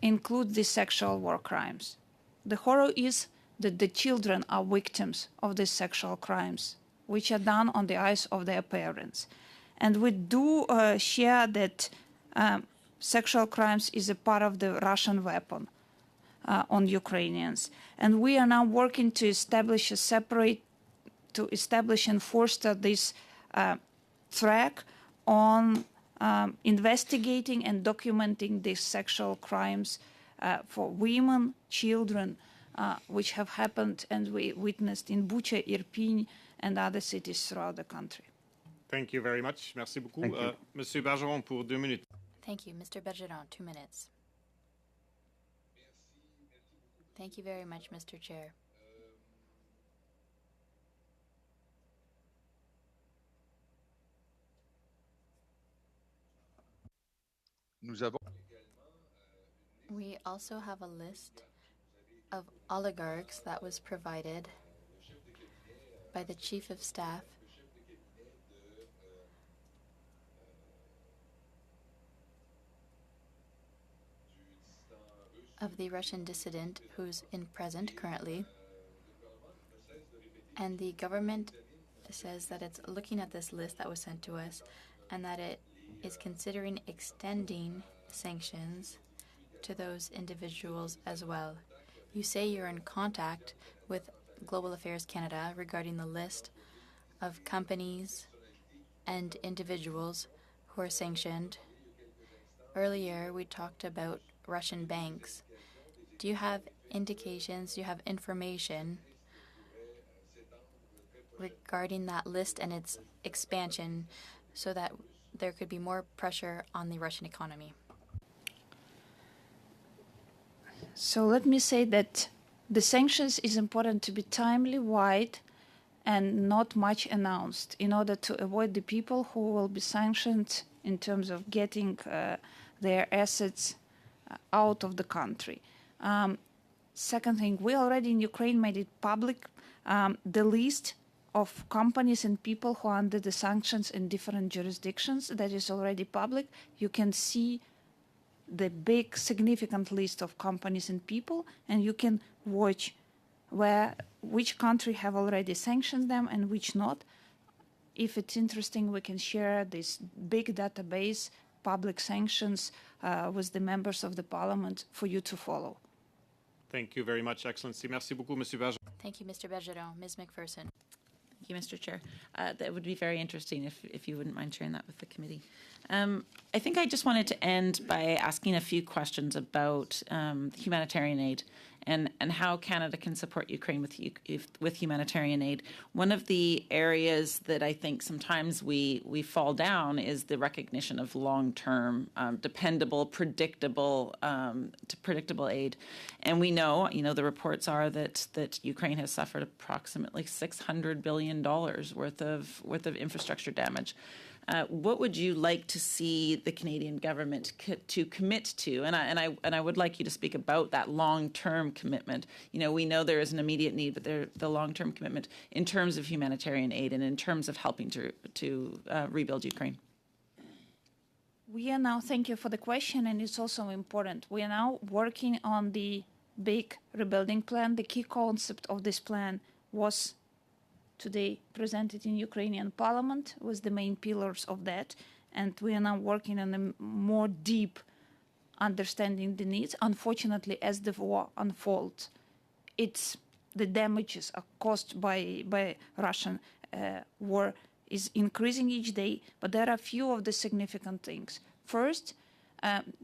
include the sexual war crimes. The horror is that the children are victims of these sexual crimes, which are done on the eyes of their parents. And we do share that sexual crimes is a part of the Russian weapon on Ukrainians. And we are now working to establish and foster this track on investigating and documenting these sexual crimes for women, children, which have happened and we witnessed in Bucha, Irpin, and other cities throughout the country. Thank you very much. Merci beaucoup. Monsieur Bergeron, pour 2 minutes. Thank you. Mr. Bergeron, 2 minutes. Thank you very much, Mr. Chair. We also have a list of oligarchs that was provided by the Chief of Staff of the Russian dissident who's in present currently. And the government says that it's looking at this list that was sent to us and that it is considering extending sanctions to those individuals as well. You say you're in contact with Global Affairs Canada regarding the list of companies and individuals who are sanctioned. Earlier, we talked about Russian banks. Do you have indications, do you have information regarding that list and its expansion so that there could be more pressure on the Russian economy? So let me say that the sanctions is important to be timely, wide, and not much announced in order to avoid the people who will be sanctioned in terms of getting their assets out of the country. Second thing, we already in Ukraine made it public, the list of companies and people who are under the sanctions in different jurisdictions. That is already public. You can see the big significant list of companies and people, and you can watch which country have already sanctioned them and which not. If it's interesting, we can share this big database, public sanctions, with the members of the parliament for you to follow. Thank you very much, Excellency. Merci beaucoup, Monsieur Bergeron. Thank you, Mr. Bergeron. Ms. McPherson. Thank you, Mr. Chair. That would be very interesting if you wouldn't mind sharing that with the committee. I think I just wanted to end by asking a few questions about humanitarian aid and how Canada can support Ukraine with humanitarian aid. One of the areas that I think sometimes we fall down is the recognition of long-term, dependable, predictable aid. And we know, the reports are that Ukraine has suffered approximately $600 billion worth of infrastructure damage. What would you like to see the Canadian government to commit to? And I would like you to speak about that long-term commitment. We know there is an immediate need, but the long-term commitment in terms of humanitarian aid and in terms of helping to rebuild Ukraine. We are now, thank you for the question, and it's also important. We are now working on the big rebuilding plan. The key concept of this plan was today presented in Ukrainian parliament with the main pillars of that. And we are now working on a more deep understanding the needs. Unfortunately, as the war unfolds, the damages are caused by Russian war is increasing each day, but there are a few of the significant things. First,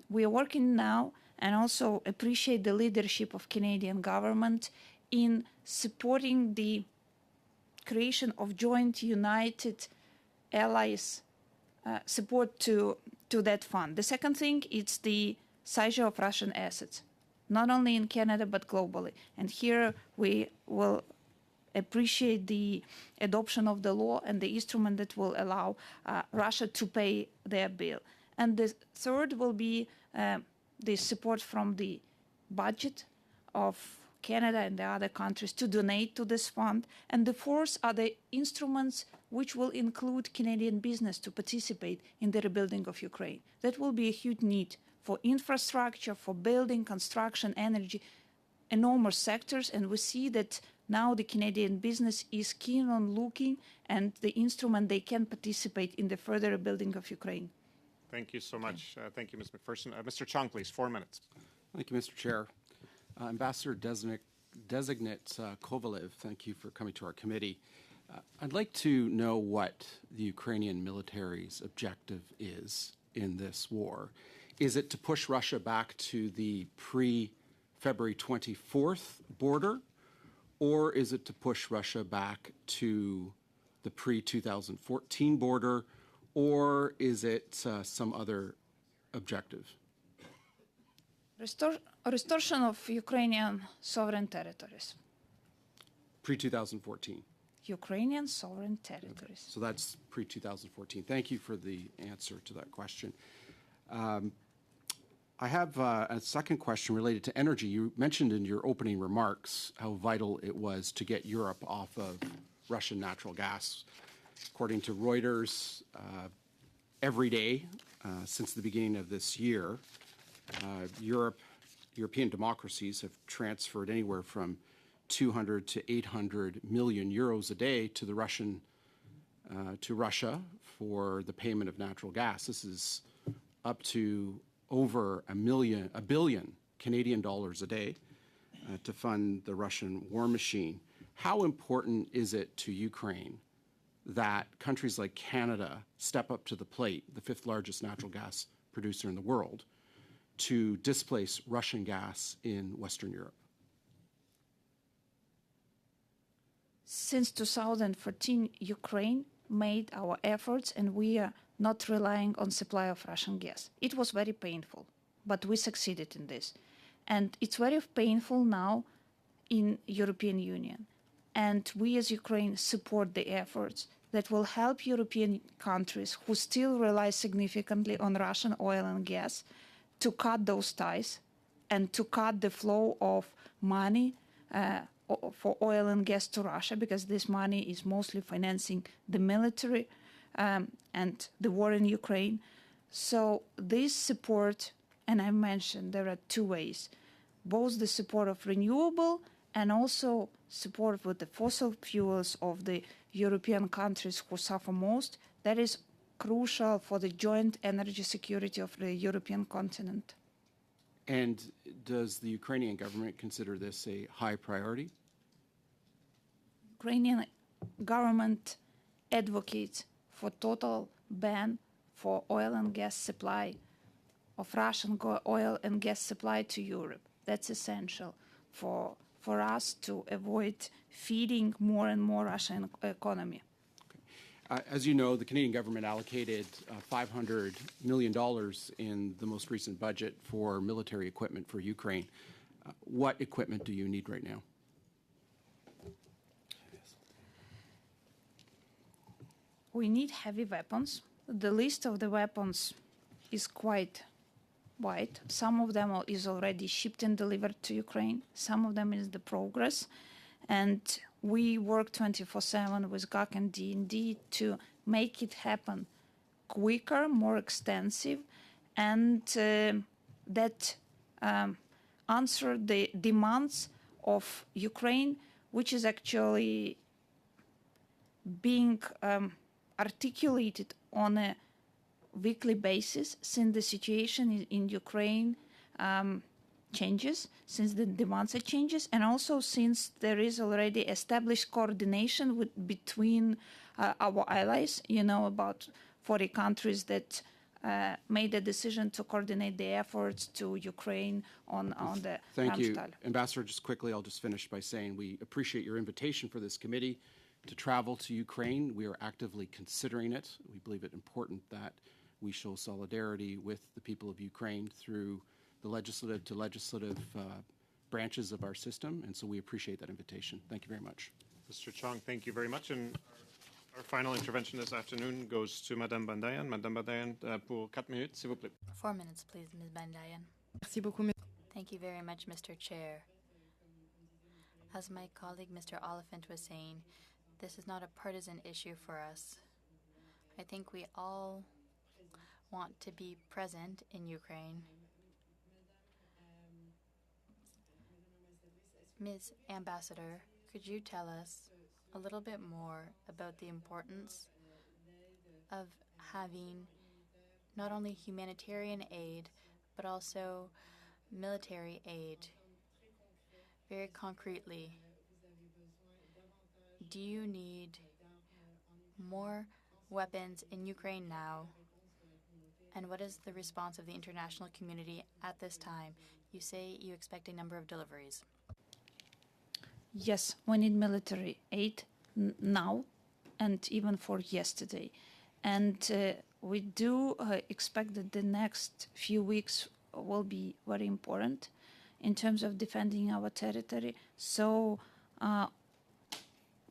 we are working now and also appreciate the leadership of Canadian government in supporting the creation of joint united allies support to that fund. The second thing is the seizure of Russian assets, not only in Canada but globally. And here we will appreciate the adoption of the law and the instrument that will allow Russia to pay their bill. And the third will be the support from the budget of Canada and the other countries to donate to this fund. And the fourth are the instruments which will include Canadian business to participate in the rebuilding of Ukraine. That will be a huge need for infrastructure, for building, construction, energy, enormous sectors. And we see that now the Canadian business is keen on looking and the instrument they can participate in the further rebuilding of Ukraine. Thank you so much. Thank you, Ms. McPherson. Mr. Chong, please, 4 minutes. Thank you, Mr. Chair. Ambassador Designate Kovalev, thank you for coming to our committee. I'd like to know what the Ukrainian military's objective is in this war. Is it to push Russia back to the pre-February 24th border, or is it to push Russia back to the pre-2014 border, or is it some other objective? Restoration of Ukrainian sovereign territories. Pre-2014. Ukrainian sovereign territories. Okay. So that's pre-2014. Thank you for the answer to that question. I have a second question related to energy. You mentioned in your opening remarks how vital it was to get Europe off of Russian natural gas. According to Reuters, every day since the beginning of this year, European democracies have transferred anywhere from 200 to 800 million euros a day to Russia for the payment of natural gas. This is up to over a billion Canadian dollars a day to fund the Russian war machine. How important is it to Ukraine that countries like Canada step up to the plate, the fifth largest natural gas producer in the world, to displace Russian gas in Western Europe? Since 2014, Ukraine made our efforts, and we are not relying on supply of Russian gas. It was very painful, but we succeeded in this. And it's very painful now in European Union. And we as Ukraine support the efforts that will help European countries who still rely significantly on Russian oil and gas to cut those ties and to cut the flow of money for oil and gas to Russia, because this money is mostly financing the military and the war in Ukraine. So this support, and I mentioned there are two ways, both the support of renewable and also support with the fossil fuels of the European countries who suffer most. That is crucial for the joint energy security of the European continent. And does the Ukrainian government consider this a high priority? Ukrainian government advocates for total ban for oil and gas supply of Russian oil and gas supply to Europe. That's essential for us to avoid feeding more and more Russian economy. As you know, the Canadian government allocated $500 million in the most recent budget for military equipment for Ukraine. What equipment do you need right now? We need heavy weapons. The list of the weapons is quite wide. Some of them is already shipped and delivered to Ukraine. Some of them is the progress. And we work 24/7 with GAC and D&D to make it happen quicker, more extensive, and that answer the demands of Ukraine, which is actually being articulated on a weekly basis since the situation in Ukraine changes, since the demands are changes, and also since there is already established coordination between our allies. You know, about 40 countries that made a decision to coordinate the efforts to Ukraine on the Thank you. Ramstal. Ambassador, just quickly, I'll just finish by saying we appreciate your invitation for this committee to travel to Ukraine. We are actively considering it. We believe it important that we show solidarity with the people of Ukraine through the legislative to legislative branches of our system, and so we appreciate that invitation. Thank you very much. Mr. Chong, thank you very much. And our final intervention this afternoon goes to Madame Bandayan. Madame Bandayan, pour 4 minutes, s'il vous plaît. 4 minutes, please, Ms. Bandayan. Merci beaucoup. Thank you very much, Mr. Chair. As my colleague, Mr. Oliphant, was saying, this is not a partisan issue for us. I think we all want to be present in Ukraine. Ms. Ambassador, could you tell us a little bit more about the importance of having not only humanitarian aid, but also military aid? Very concretely, do you need more weapons in Ukraine now? And what is the response of the international community at this time? You say you expect a number of deliveries. Yes, we need military aid now and even for yesterday. And we do expect that the next few weeks will be very important in terms of defending our territory. So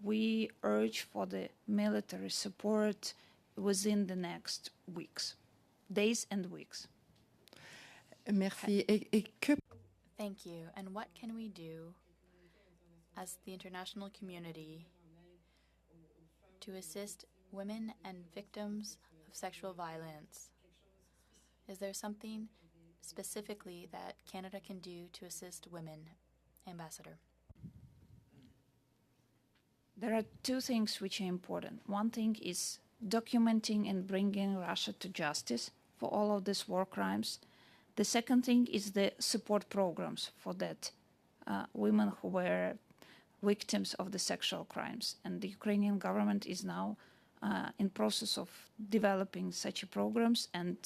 we urge for the military support within the next weeks, days and weeks. Merci. Et que Thank you. And what can we do as the international community to assist women and victims of sexual violence? Is there something specifically that Canada can do to assist women, Ambassador? There are two things which are important. One thing is documenting and bringing Russia to justice for all of these war crimes. The second thing is the support programs for that women who were victims of the sexual crimes. And the Ukrainian government is now in process of developing such programs, and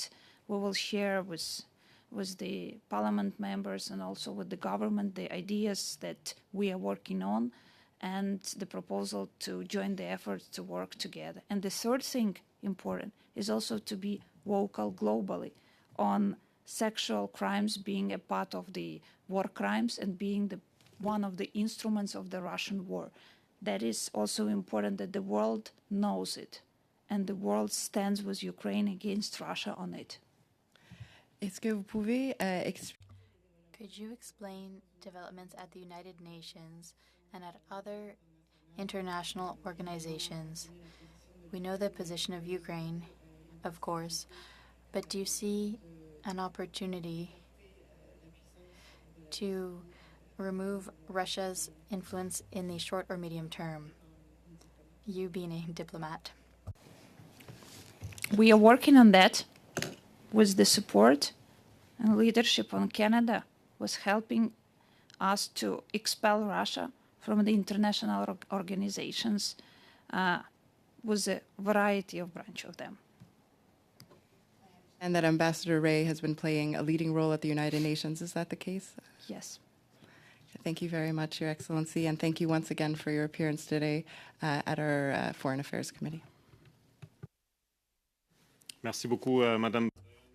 we will share with the parliament members and also with the government the ideas that we are working on and the proposal to join the efforts to work together. And the third thing important is also to be vocal globally on sexual crimes being a part of the war crimes and being one of the instruments of the Russian war. That is also important that the world knows it and the world stands with Ukraine against Russia on it. est-ce que vous pouvez Could you explain developments at the United Nations and at other international organizations? We know the position of Ukraine, of course, but do you see an opportunity to remove Russia's influence in the short or medium term? You being a diplomat. We are working on that with the support and leadership on Canada was helping us to expel Russia from the international organizations with a variety of branch of them. and that Ambassador Ray has been playing a leading role at the United Nations. Is that the case? Yes. Thank you very much, Your Excellency, and thank you once again for your appearance today at our Foreign Affairs Committee. Merci beaucoup, Madame.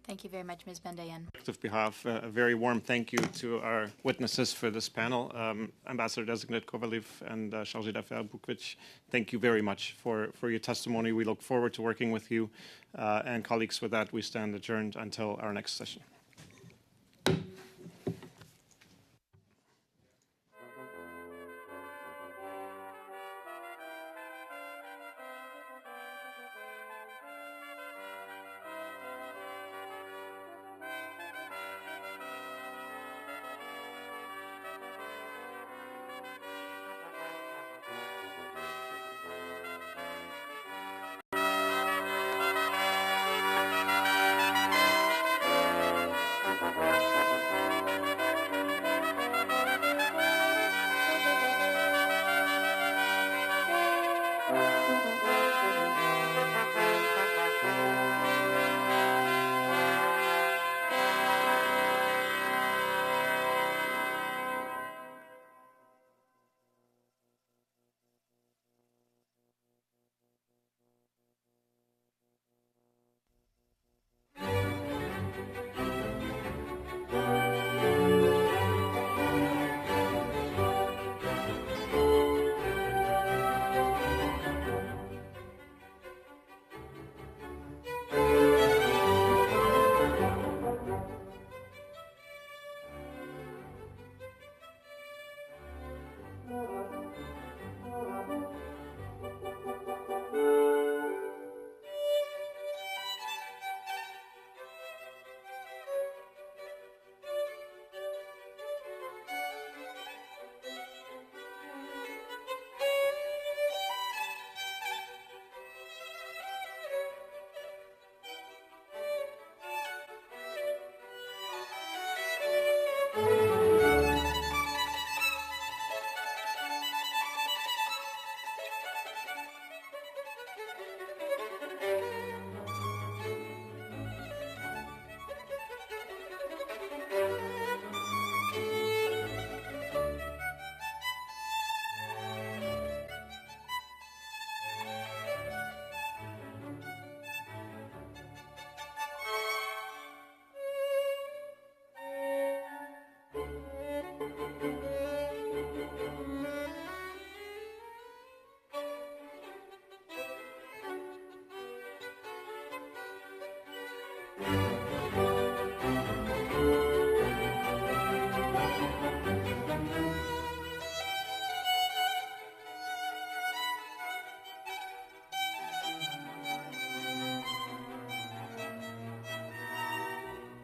Thank you very much, Ms. Bandayan. On behalf, a very warm thank you to our witnesses for this panel, Ambassador-designate Kovalev and Chargé d'Affaires Bukvich. Thank you very much for your testimony. We look forward to working with you. And colleagues, with that, we stand adjourned until our next session.